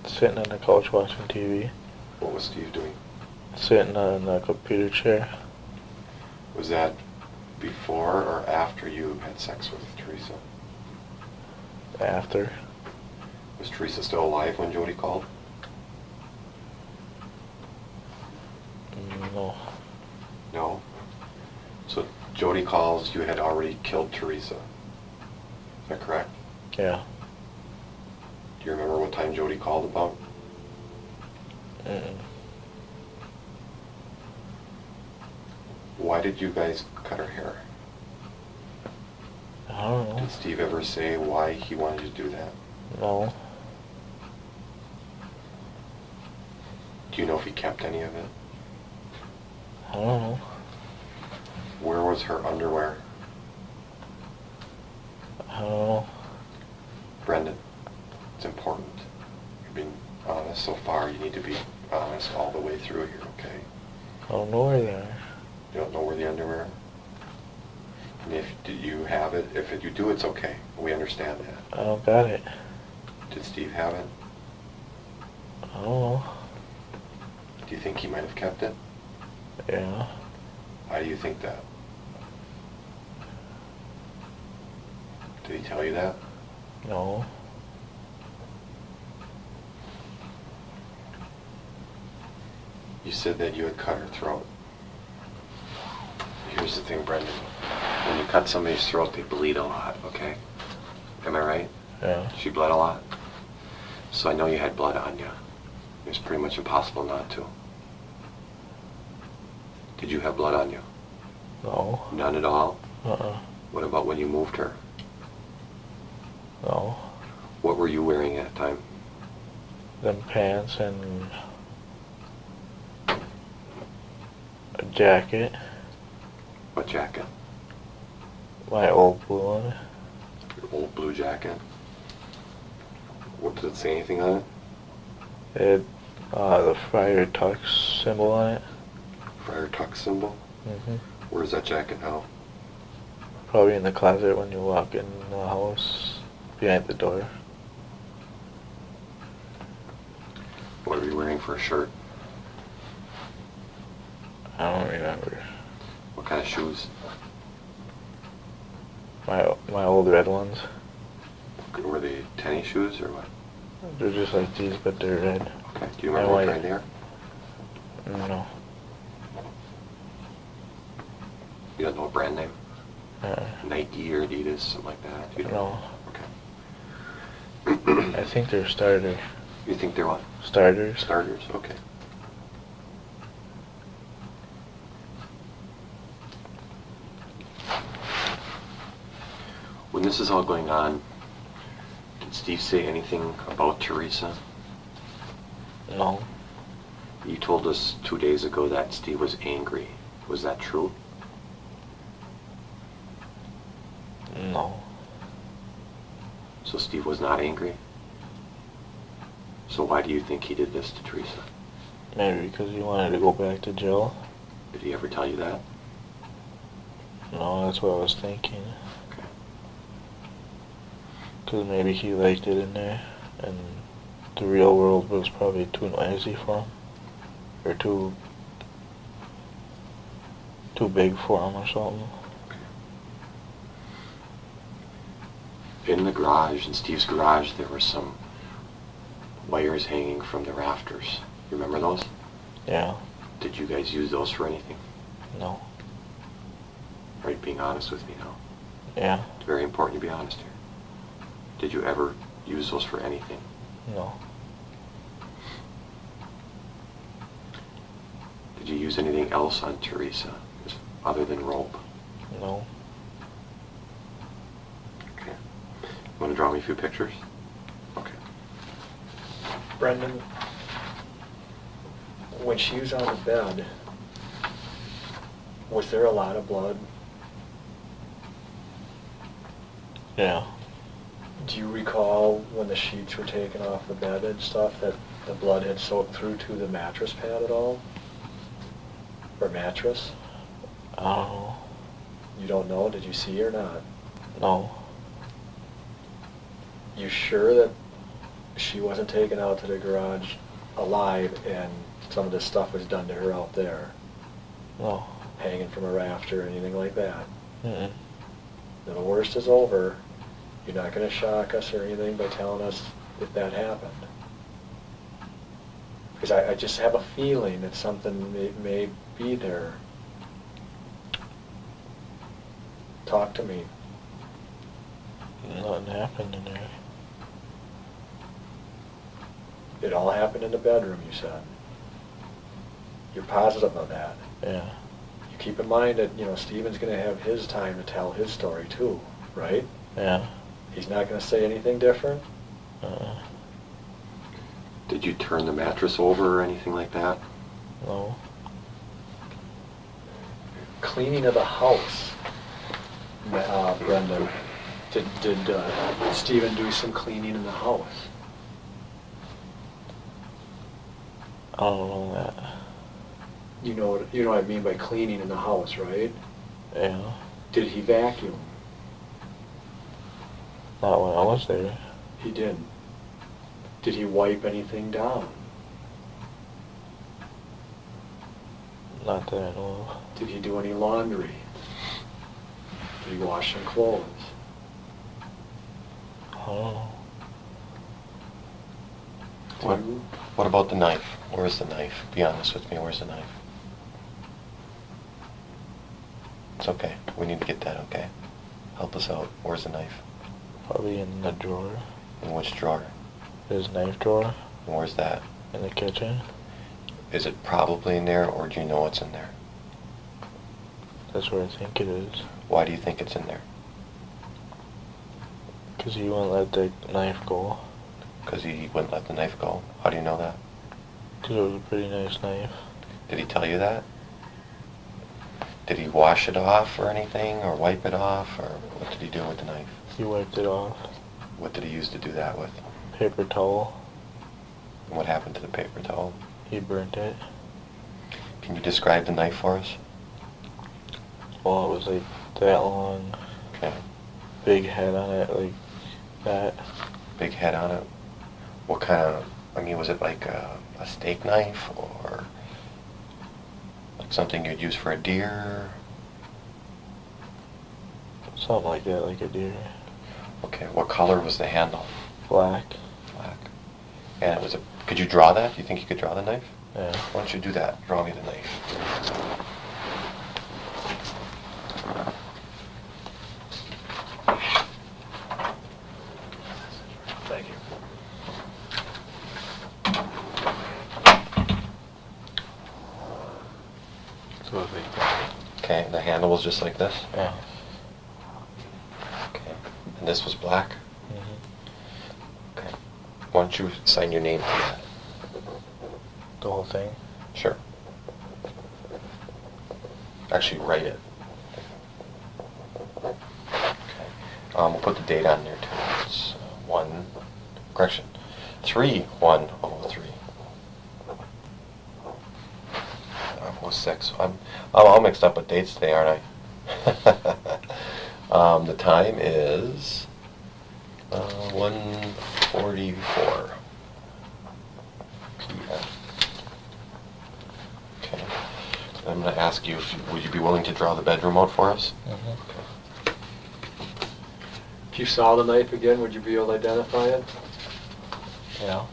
Sitting on the couch watching TV. What was Steve doing? Sitting on the computer chair. Was that before or after you had sex with Teresa? After. Was Teresa still alive when Jody called? No. No? So Jody calls, you had already killed Teresa. Is that correct? Yeah. Do you remember what time Jody called about? Mm-mm. Why did you guys cut her hair? I don't know. Did Steve ever say why he wanted you to do that? No. Do you know if he kept any of it? I don't know. Where was her underwear? I don't know. Brendan, it's important. You're being honest so far. You need to be honest all the way through here, okay? I don't know where they are. You don't know where the underwear are? And if you have it, if you do, it's okay. We understand that. I don't got it. Did Steve have it? I don't know. Do you think he might have kept it? Yeah. Why do you think that? Did he tell you that? No. You said that you had cut her throat. Here's the thing, Brendan. When you cut somebody's throat, they bleed a lot, okay? Am I right? Yeah. She bled a lot? So I know you had blood on you. It was pretty much impossible not to. Did you have blood on you? No. None at all? Uh-uh. What about when you moved her? No. What were you wearing at the time? Them pants and a jacket. What jacket? My old blue one. Your old blue jacket? What, does it say anything on it? It had the Friar Tux symbol on it. Friar Tuck symbol? Mm-hmm. Where's that jacket now? Probably in the closet when you walk in the house, behind the door. What are you wearing for a shirt? I don't remember. What kind of shoes? My old red ones. Were they tennis shoes or what? They're just like these, but they're red. Okay. Do you remember what white. kind they are? No. You don't know a brand name? Uh, Nike or Adidas, something like that? You don't no. Okay. I think they're starter. You think they're what? Starters. Starters, okay. When this is all going on, did Steve say anything about Teresa? No. You told us 2 days ago that Steve was angry. Was that true? No. So Steve was not angry? So why do you think he did this to Teresa? Maybe because he wanted to go back to jail. Did he ever tell you that? No, that's what I was thinking. Okay. Because maybe he liked it in there, and the real world was probably too noisy for him. Or too big for him or something. In the garage, in Steve's garage, there were some wires hanging from the rafters. You remember those? Yeah. Did you guys use those for anything? No. Are you being honest with me now? Yeah. It's very important to be honest here. Did you ever use those for anything? No. Did you use anything else on Teresa other than rope? No. Okay. You want to draw me a few pictures? Okay. Brendan, when she was on the bed, was there a lot of blood? Yeah. Do you recall when the sheets were taken off the bed and stuff that the blood had soaked through to the mattress pad at all? Or mattress? I don't know. You don't know? Did you see or not? No. You sure that she wasn't taken out to the garage alive and some of this stuff was done to her out there? No. Hanging from a rafter or anything like that? Mm-mm. Now the worst is over. You're not going to shock us or anything by telling us if that happened. Because I just have a feeling that something may be there. Talk to me. Nothing happened in there. It all happened in the bedroom, you said. You're positive of that. Yeah. You keep in mind that, Stephen's going to have his time to tell his story too, right? Yeah. He's not going to say anything different? Did you turn the mattress over or anything like that? No. Cleaning of the house, Brendan. Did Stephen do some cleaning in the house? I don't know that. You know what I mean by cleaning in the house, right? Yeah. Did he vacuum? Not when I was there. He didn't. Did he wipe anything down? Not that I know of. Did he do any laundry? Did he wash some clothes? I don't know. What about the knife? Where's the knife? Be honest with me, where's the knife? It's okay. We need to get that, okay? Help us out. Where's the knife? Probably in the drawer. In which drawer? His knife drawer. And where's that? In the kitchen. Is it probably in there, or do you know what's in there? That's where I think it is. Why do you think it's in there? Because he won't let the knife go. Because he wouldn't let the knife go. How do you know that? Because it was a pretty nice knife. Did he tell you that? Did he wash it off or anything, or wipe it off, or what did he do with the knife? He wiped it off. What did he use to do that with? Paper towel. And what happened to the paper towel? He burnt it. Can you describe the knife for us? Well, it was like that long. Okay. Big head on it, like that. Big head on it. What kind of, was it like a steak knife, or like something you'd use for a deer? Something like that, like a deer. Okay, what color was the handle? Black. Black. And it was could you draw that? Do you think you could draw the knife? Yeah. Why don't you do that? Draw me the knife. Thank you. So it was like that. Okay, the handle was just like this? Yeah. Okay. And this was black? Mm-hmm. Okay. Why don't you sign your name to that? The whole thing? Sure. Actually, write it. Okay. We'll put the date on there too. It's 3/1/03. Oh, 06. I'm all mixed up with dates today, aren't I? The time is 1:44 p.m. Okay. I'm going to ask you, would you be willing to draw the bedroom out for us? Mm-hmm. Okay. If you saw the knife again, would you be able to identify it? Yeah.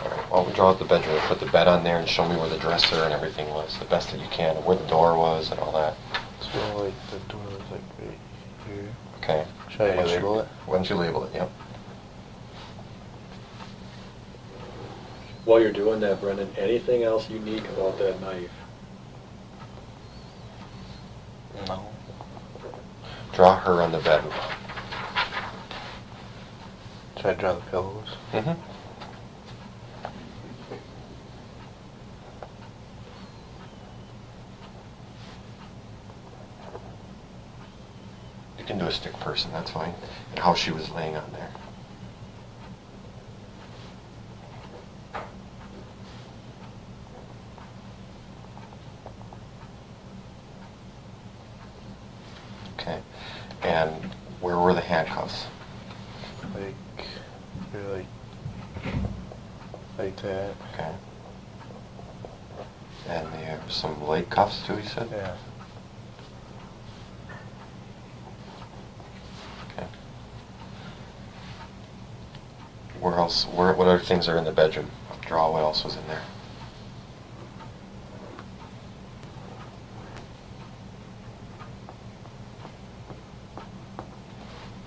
Alright, well, we'll draw out the bedroom. We'll put the bed on there and show me where the dresser and everything was, the best that you can, and where the door was and all that. So like the door was like right here. Okay. Should I label it? Why don't you label it, yep. While you're doing that, Brendan, anything else unique about that knife? No. Draw her on the bed. Should I draw the pillows? Mm-hmm. You can do a stick person, that's fine. And how she was laying on there. Okay. And where were the handcuffs? Like, you're like that. Okay. And there's some leg cuffs too, you said? Yeah. Okay. Where else, what other things are in the bedroom? Draw what else was in there.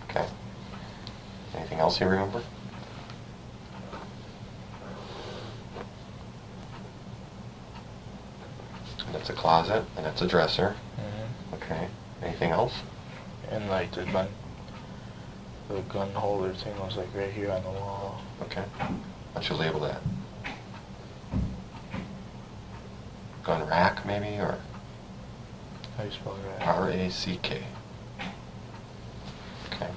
Okay. Anything else you remember? And that's a closet, and that's a dresser. Mm-hmm. Okay. Anything else? And like the gun holder thing was like right here on the wall. Okay. Why don't you label that? Gun rack, maybe, or How do you spell that? R-A-C-K. Okay.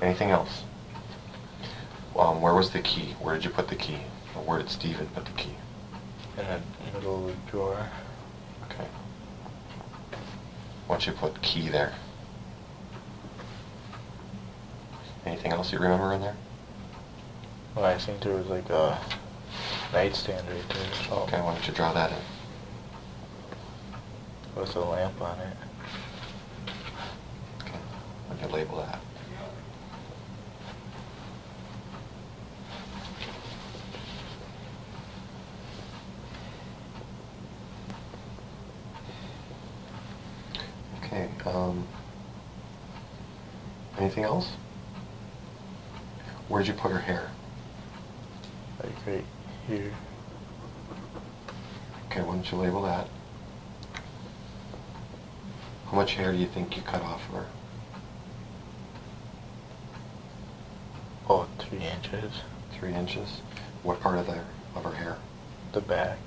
Anything else? Where was the key? Where did you put the key? Or where did Steven put the key? In the middle of the drawer. Okay. Why don't you put key there? Anything else you remember in there? Well, I think there was like a nightstand right there. So Okay, why don't you draw that in? with a lamp on it. Okay. Why don't you label that? Okay, anything else? Where'd you put her hair? Like right here. Okay, why don't you label that? How much hair do you think you cut off of her? Oh, 3 inches. 3 inches? What part of her hair? The back.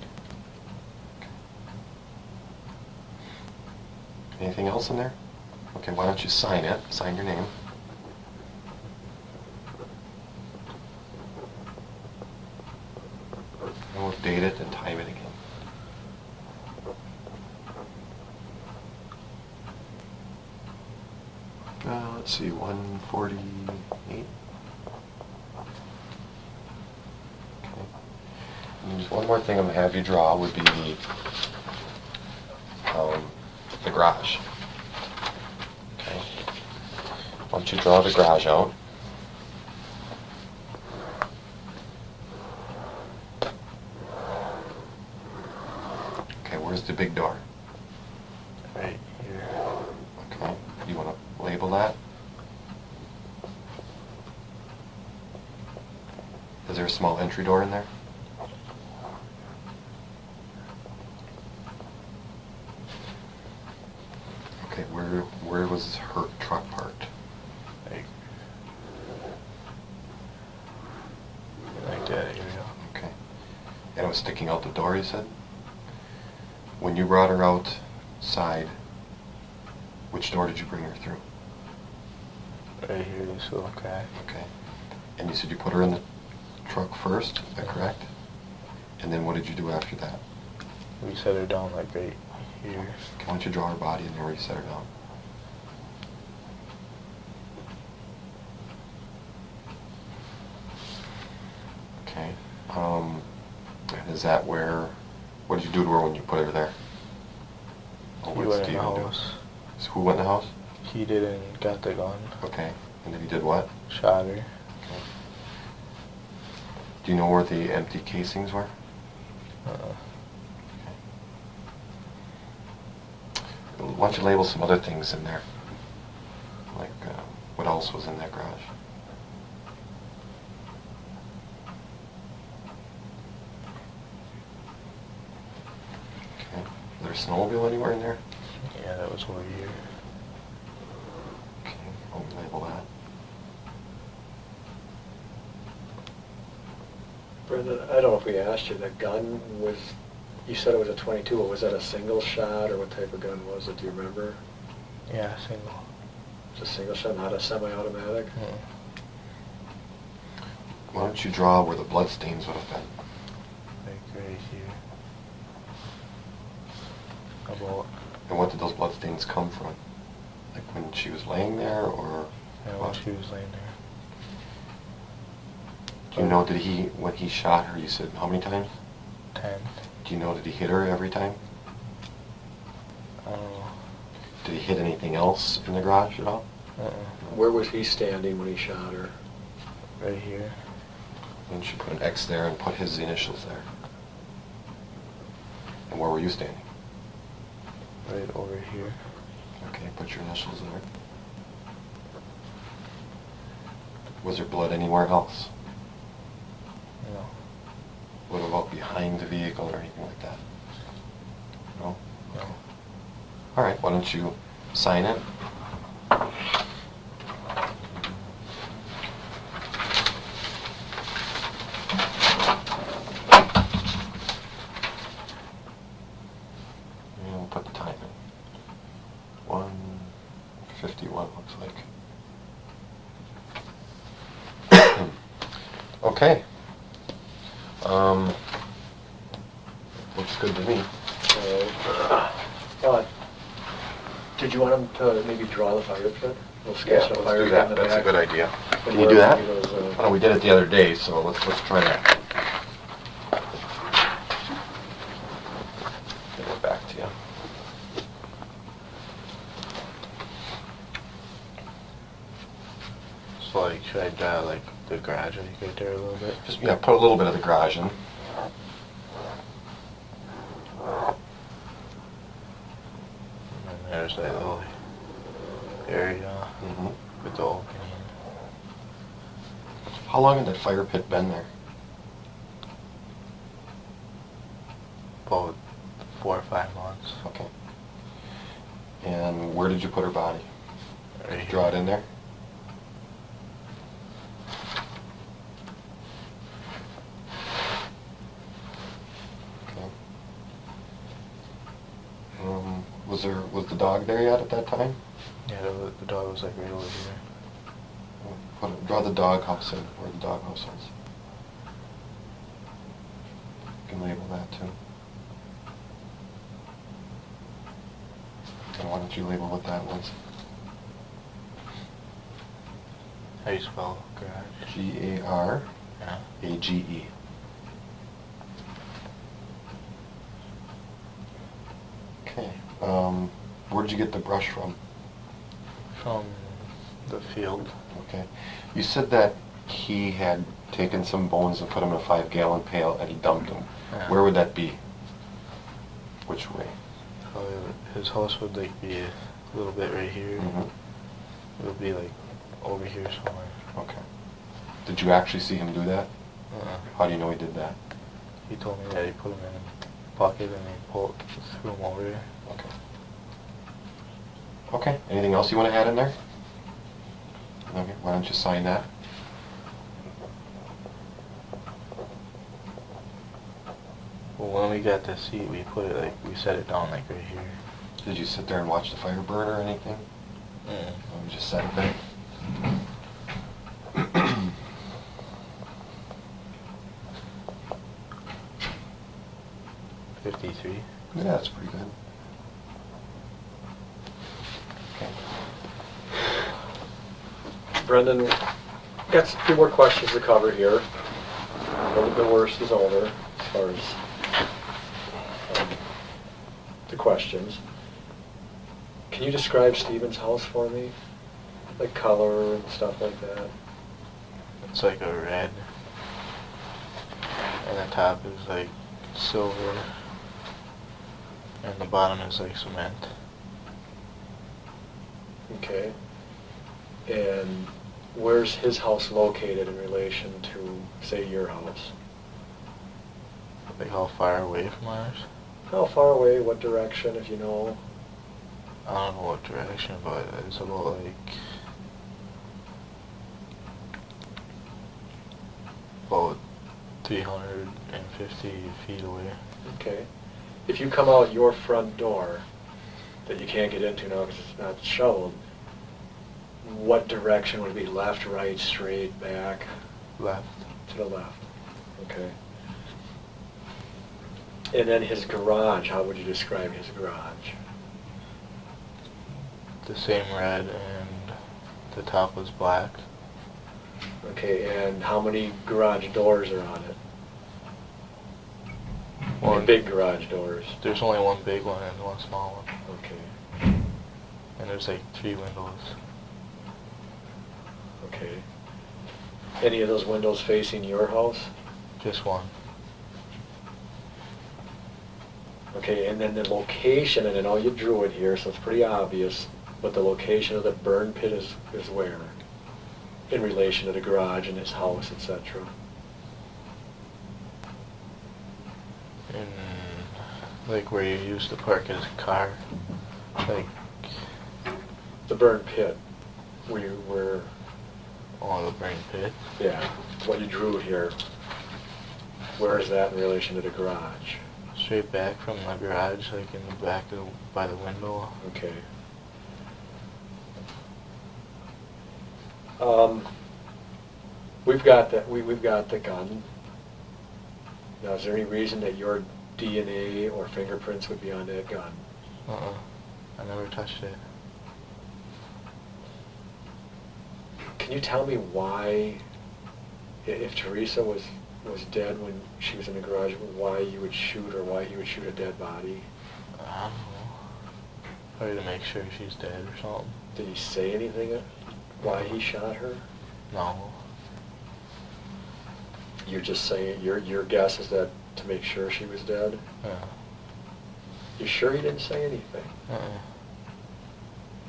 Anything else in there? Okay, why don't you sign it? Sign your name. And we'll date it and time it again. Let's see, 1:48. Okay. And there's one more thing I'm gonna have you draw would be the garage. Okay. Why don't you draw the garage out? Okay, where's the big door? Right here. Okay, you want to label that? Is there a small entry door in there? Okay, where was her truck parked? Like that area. Okay. And it was sticking out the door, you said? When you brought her outside, which door did you bring her through? Right here, this little crack. Okay. And you said you put her in the truck first, is that correct? And then what did you do after that? We set her down like right here. Okay, why don't you draw her body and then where you set her down? Okay. And is that where, what did you do to her when you put her there? Or He what did went in the Steven do? house. So who went in the house? He did and got the gun. Okay. And then he did what? Shot her. Okay. Do you know where the empty casings were? Why don't you label some other things in there? Like, what else was in that garage? a snowmobile anywhere in there? Yeah, that was over here. Okay, I'll label that. Brendan, I don't know if we asked you, the gun was, you said it was a 22, was that a single shot, or what type of gun was it, do you remember? Yeah, single. It's a single shot, not a semi-automatic? Mm. Why don't you draw where the blood stains would have been? Like right here. About, And what did those blood stains come from? Like when she was laying there, or yeah, when what? she was laying there. Do you know, did he, when he shot her, you said how many times? 10. Do you know, did he hit her every time? I don't know. Did he hit anything else in the garage at all? Where was he standing when he shot her? Right here. Then you should put an X there and put his initials there. And where were you standing? Right over here. Okay, put your initials there. Was there blood anywhere else? No. What about behind the vehicle or anything like that? No? No. All right, why don't you sign it? And we'll put the time in. 1:51 looks like. Okay. Looks good to me. Did you want him to maybe draw the fire pit? We'll sketch a fire pit in the That's a back. good idea. And Can you where do that? maybe those, Oh, no, we did it the other day, so let's try that. Get it back to you. So like, should I draw like the garage right there a little bit? Just, yeah, put a little bit of the garage in. And then there's that little area Mm-hmm. with the opening. How long had that fire pit been there? About 4 or 5 months. Okay. And where did you put her body? Right Did you here. draw it in there? Okay. Was the dog there yet at that time? Yeah, the dog was like right over here. Draw the dog house in, where the dog house is. You can label that too. And why don't you label what that was? How do you spell garage? G-A-R-A-G-E. Yeah. Okay. Where did you get the brush from? From the field. Okay. You said that he had taken some bones and put them in a 5-gallon pail and he dumped them. Yeah. Where would that be? Which way? His house would like be a little bit right here. Mm-hmm. It would be like over here somewhere. Okay. Did you actually see him do that? How do you know he did that? He told me that he put them in a pocket and he threw them over there. Okay. Okay. Anything else you want to add in there? Okay. Why don't you sign that? Well, when we got the seat, we put it like, we set it down like right here. Did you sit there and watch the fire burn or anything? Mm. Or you just set it there? 53. Yeah, that's pretty good. Okay. Brendan, got a few more questions to cover here. The worst is over as far as the questions. Can you describe Stephen's house for me? Like color and stuff like that? It's like a red. And the top is like silver. And the bottom is like cement. Okay. And where's his house located in relation to, say, your house? Like how far away from ours? How far away, what direction, if you know? I don't know what direction, but it's about like about 350 feet away. Okay. If you come out your front door that you can't get into now because it's not shoveled, what direction would it be? Left, right, straight, back? Left. To the left. Okay. And then his garage, how would you describe his garage? The same red, and the top was black. Okay, and how many garage doors are on it? One. Big garage doors. There's only one big one and one small one. Okay. And there's like 3 windows. Okay. Any of those windows facing your house? Just one. Okay, and then the location, and I know you drew it here, so it's pretty obvious, but the location of the burn pit is where? In relation to the garage and his house, etc. And like where you used to park his car. Like The burn pit, where on the burn pit. yeah, what you drew here, where is that in relation to the garage? Straight back from the garage, like in the back of by the window. Okay. We've got the gun. Now, is there any reason that your DNA or fingerprints would be on that gun? I never touched it. Can you tell me why, if Teresa was dead when she was in the garage, why you would shoot or why he would shoot a dead body? I don't know. Probably to make sure she's dead or something. Did he say anything why he shot her? No. You're just saying, your guess is that to make sure she was dead? Yeah. You sure he didn't say anything? Uh-uh.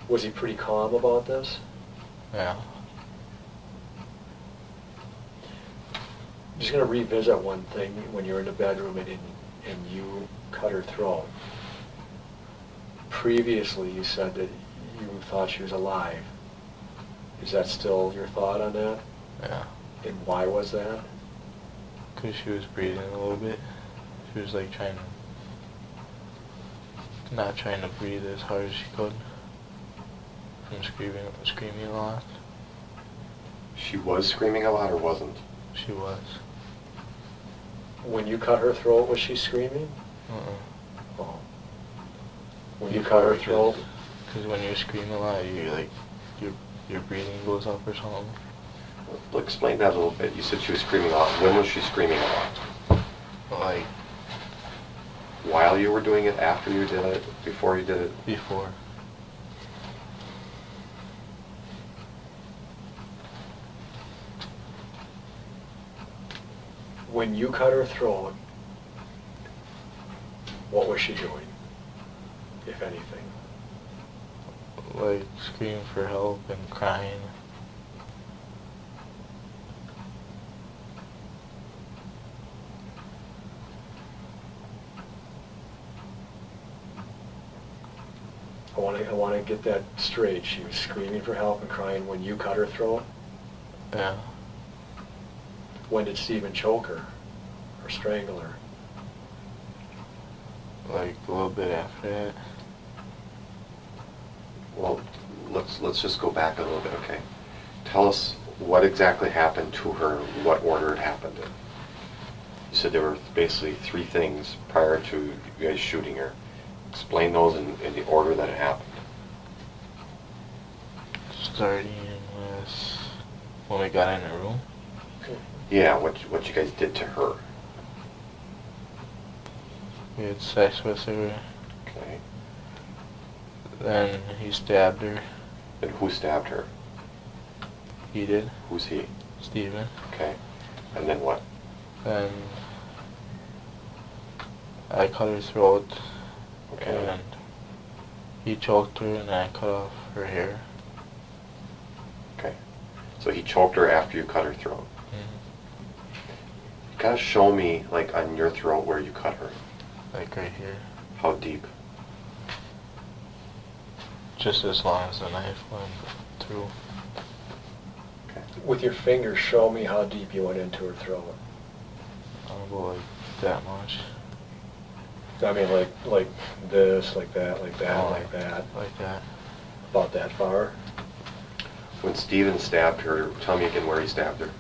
Was he pretty calm about this? Yeah. I'm just going to revisit one thing when you were in the bedroom and you cut her throat. Previously you said that you thought she was alive. Is that still your thought on that? Yeah. And why was that? Because she was breathing a little bit. She was like not trying to breathe as hard as she could. From screaming a lot. She was screaming a lot or wasn't? She was. When you cut her throat, was she screaming? Oh. When you cut her throat? Because when you scream a lot, you're like, your breathing goes up or something. Well, explain that a little bit. You said she was screaming a lot. When was she screaming a lot? Like, While you were doing it, after you did it, before you did it? before. When you cut her throat, what was she doing, if anything? Like, screaming for help and crying. I want to get that straight. She was screaming for help and crying when you cut her throat? Yeah. When did Stephen choke her or strangle her? Like, a little bit after that. Well, let's just go back a little bit, okay? Tell us what exactly happened to her, what order it happened in. You said there were basically 3 things prior to you guys shooting her. Explain those in the order that it happened. Starting with when we got in the room. Yeah, what you guys did to her. We had sex with her. Okay. Then he stabbed her. And who stabbed her? He did. Who's he? Steven. Okay. And then what? Then I cut her throat. Okay. And he choked her and I cut off her hair. Okay. So he choked her after you cut her throat. Mm-hmm. You gotta show me, like, on your throat where you cut her. Like right here. How deep? Just as long as the knife went through. Okay. With your fingers, show me how deep you went into her throat. I'll go like that much. I mean, like this, like that, like that, Oh, like that. Like that. About that far. When Steven stabbed her, tell me again where he stabbed her.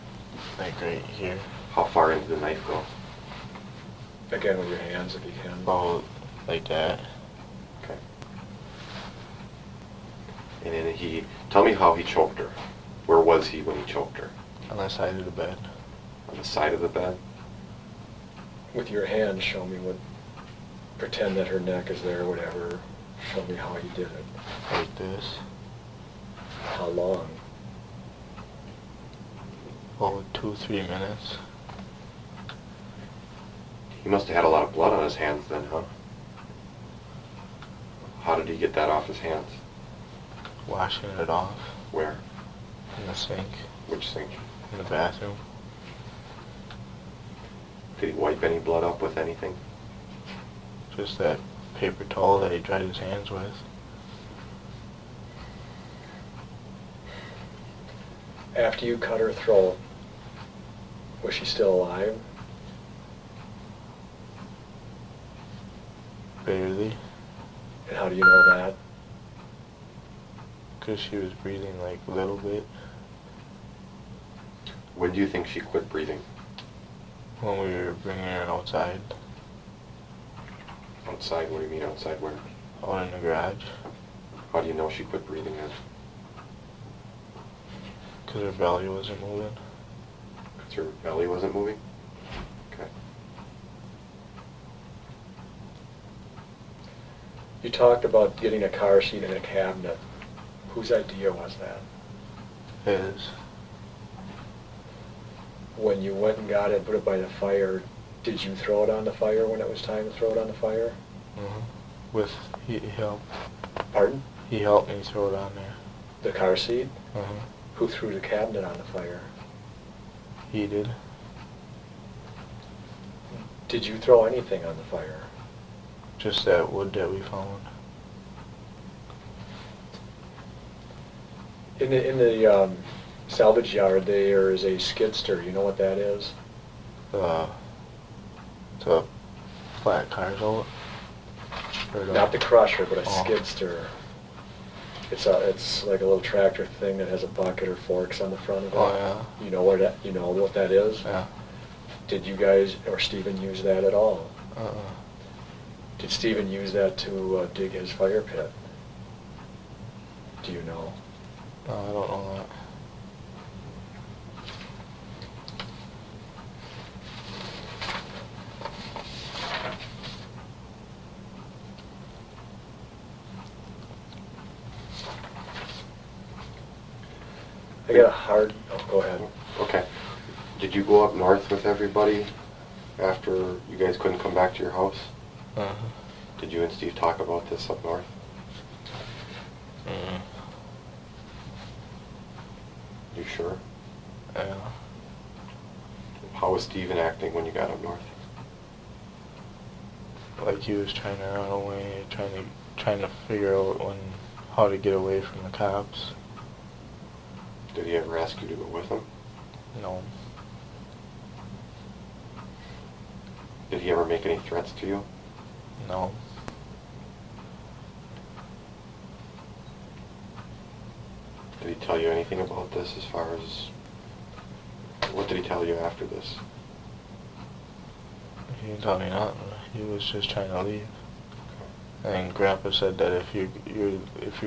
Like right here. How far into the knife go? Again, with your hands if you can. About like that. Okay. And then tell me how he choked her. Where was he when he choked her? On the side of the bed. On the side of the bed? With your hands, show me what. Pretend that her neck is there, whatever. Show me how you did it. Like this. How long? Oh, 2-3 minutes. He must have had a lot of blood on his hands then, huh? How did he get that off his hands? Washing it off Where? in the sink. Which sink? In the bathroom. Did he wipe any blood up with anything? Just that paper towel that he dried his hands with. After you cut her throat, was she still alive? Barely. And how do you know that? Because she was breathing like a little bit. When do you think she quit breathing? When we were bringing her outside. Outside? What do you mean outside where? Out in the garage. How do you know she quit breathing then? Because her belly wasn't moving. Because her belly wasn't moving? Okay. You talked about getting a car seat and a cabinet. Whose idea was that? His. When you went and got it, put it by the fire, did you throw it on the fire when it was time to throw it on the fire? He helped. Pardon? He helped me throw it on there. The car seat? Uh-huh. Who threw the cabinet on the fire? He did. Did you throw anything on the fire? Just that wood that we found. In the salvage yard, there is a skidster. You know what that is? The flat cars out. Not the crusher, but a Oh. skidster. It's like a little tractor thing that has a bucket or forks on the front of it. Oh yeah. You know what that is? Yeah. Did you guys or Stephen use that at all? Uh-uh. Did Stephen use that to dig his fire pit? Do you know? No, I don't know that. I got a hard. Oh, go ahead. Okay. Did you go up north with everybody after you guys couldn't come back to your house? Uh-huh. Did you and Steve talk about this up north? Mm. You sure? Yeah. How was Steven acting when you got up north? Like he was trying to run away, trying to figure out how to get away from the cops. Did he ever ask you to go with him? No. Did he ever make any threats to you? No. Did he tell you anything about this as far as... What did he tell you after this? He didn't tell me nothing. He was just trying to leave. And Grandpa said that if you're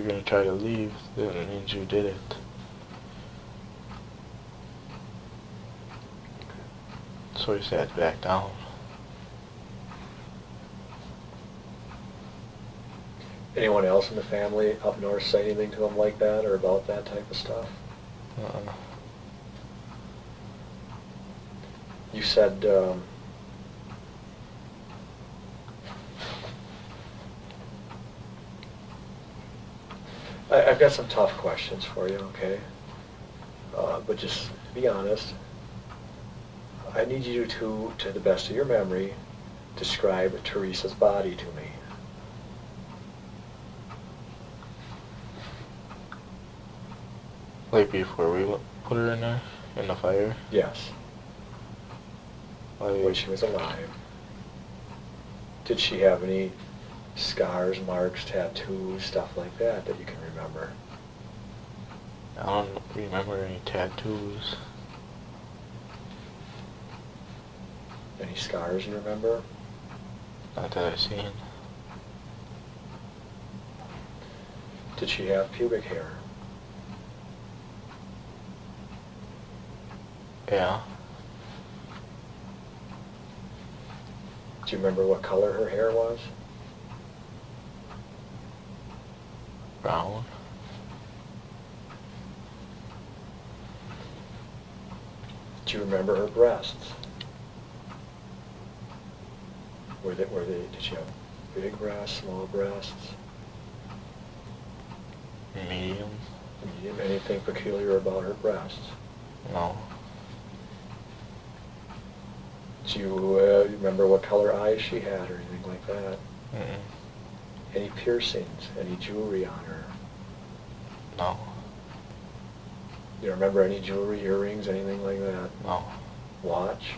gonna try to leave, then it means you did it. So he sat back down. Anyone else in the family up north say anything to him like that or about that type of stuff? Uh-uh. You said I've got some tough questions for you, okay? But just be honest. I need you to the best of your memory, describe Teresa's body to me. Like before we put her in there, in the fire? Yes. Like, When she was alive. Did she have any scars, marks, tattoos, stuff like that that you can remember? I don't remember any tattoos. Any scars you remember? Not that I've seen. Did she have pubic hair? Yeah. Do you remember what color her hair was? Brown. Do you remember her breasts? Did she have big breasts, small breasts? Medium. Medium? Anything peculiar about her breasts? No. Do you remember what color eyes she had or anything like that? Mm-mm. Any piercings? Any jewelry on her? No. Do you remember any jewelry, earrings, anything like that? No. Watch?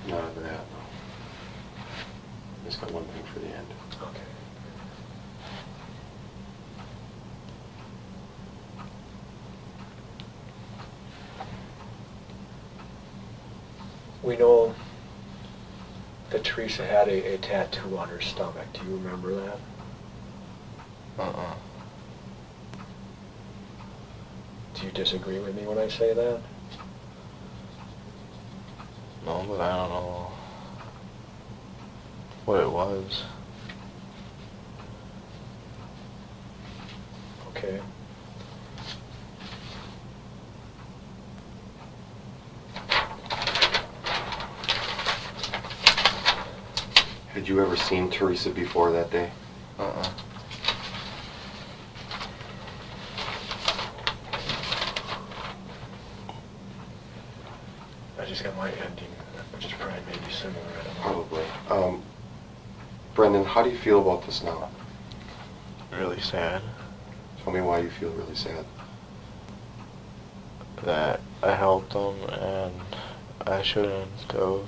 None of that, no. Just got one thing for the end. Okay. We know that Teresa had a tattoo on her stomach. Do you remember that? Uh-uh. Do you disagree with me when I say that? No, but I don't know what it was. Okay. Had you ever seen Teresa before that day? Uh-uh. I just got my ending, which is probably maybe similar. I don't know. Probably. Brendan, how do you feel about this now? Really sad Tell me why you feel really sad. that I helped them and I shouldn't have,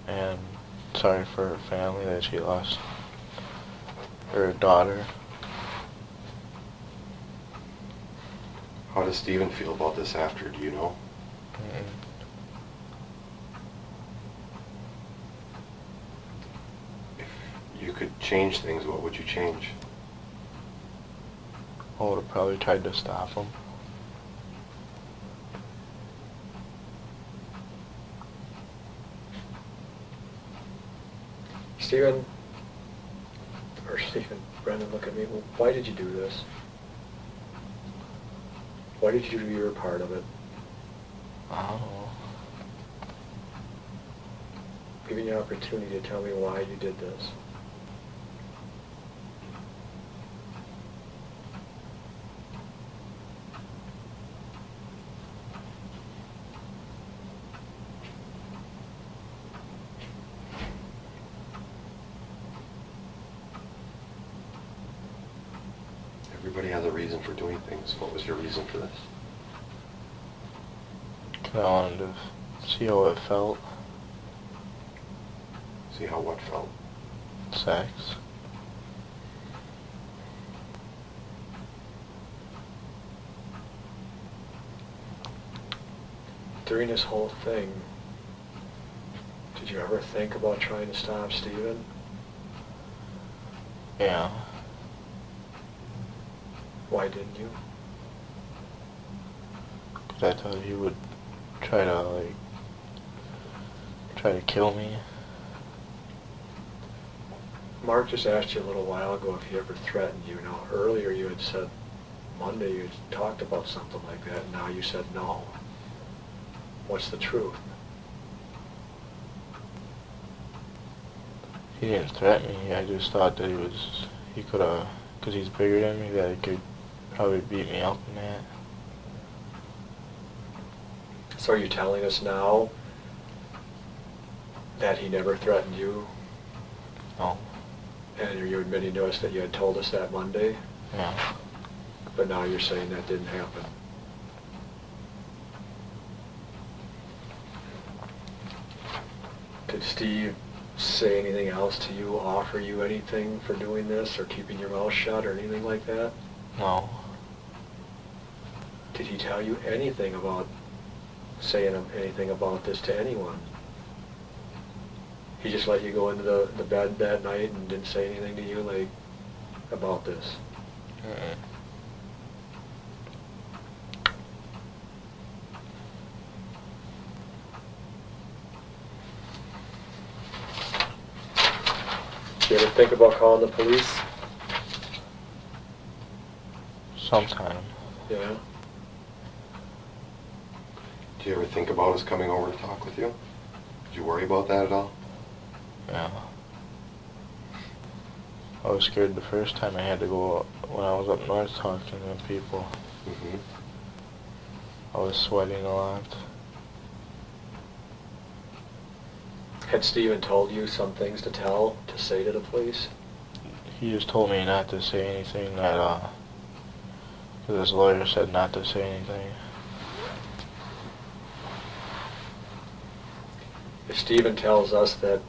and sorry for her family that she lost her daughter. How does Stephen feel about this after, do you know? Mm-mm. If you could change things, what would you change? I would have probably tried to stop them. Brendan, look at me. Well, why did you do this? Why did you do your part of it? I don't know. Giving you an opportunity to tell me why you did this. Everybody has a reason for doing things. What was your reason for this? 'Cause I wanted to see how it felt. See how what felt? Sex. During this whole thing, did you ever think about trying to stop Stephen? Yeah. Why didn't you? 'Cause I thought he would try to kill me. Mark just asked you a little while ago if he ever threatened you. Now, earlier you had said Monday you had talked about something like that, and now you said no. What's the truth? He didn't threaten me. I just thought that he could have, because he's bigger than me, that he could probably beat me up in that. So are you telling us now that he never threatened you? No. And are you admitting to us that you had told us that Monday? Yeah. But now you're saying that didn't happen? Did Steve say anything else to you, offer you anything for doing this, or keeping your mouth shut, or anything like that? No. Did he tell you anything about saying anything about this to anyone? He just let you go into the bed that night and didn't say anything to you, like, about this? Mm-mm. Do you ever think about calling the police? Sometime. Yeah. Do you ever think about us coming over to talk with you? Did you worry about that at all? Yeah. I was scared the first time I had to go when I was up north talking to people. Mm-hmm. I was sweating a lot. Had Steven told you some things to say to the police? He just told me not to say anything that, because his lawyer said not to say anything. If Steven tells us that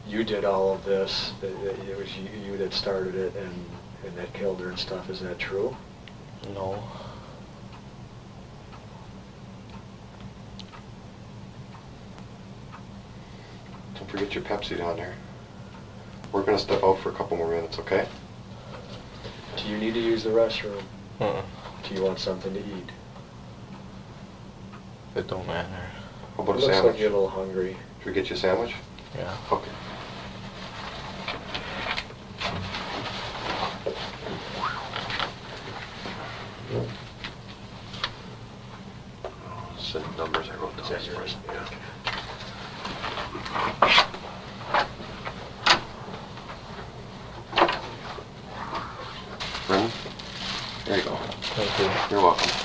you did all of this, that it was you that started it and that killed her and stuff, is that true? No. Don't forget your Pepsi down there. We're going to step out for a couple more minutes, okay? Do you need to use the restroom? Uh-uh. Do you want something to eat? It don't matter. How about a Looks sandwich? like you're a little hungry. Should we get you a sandwich? Yeah. Okay. Send numbers I wrote down. Is that yours? Yeah. Brendan, there you go. Thank you. You're welcome.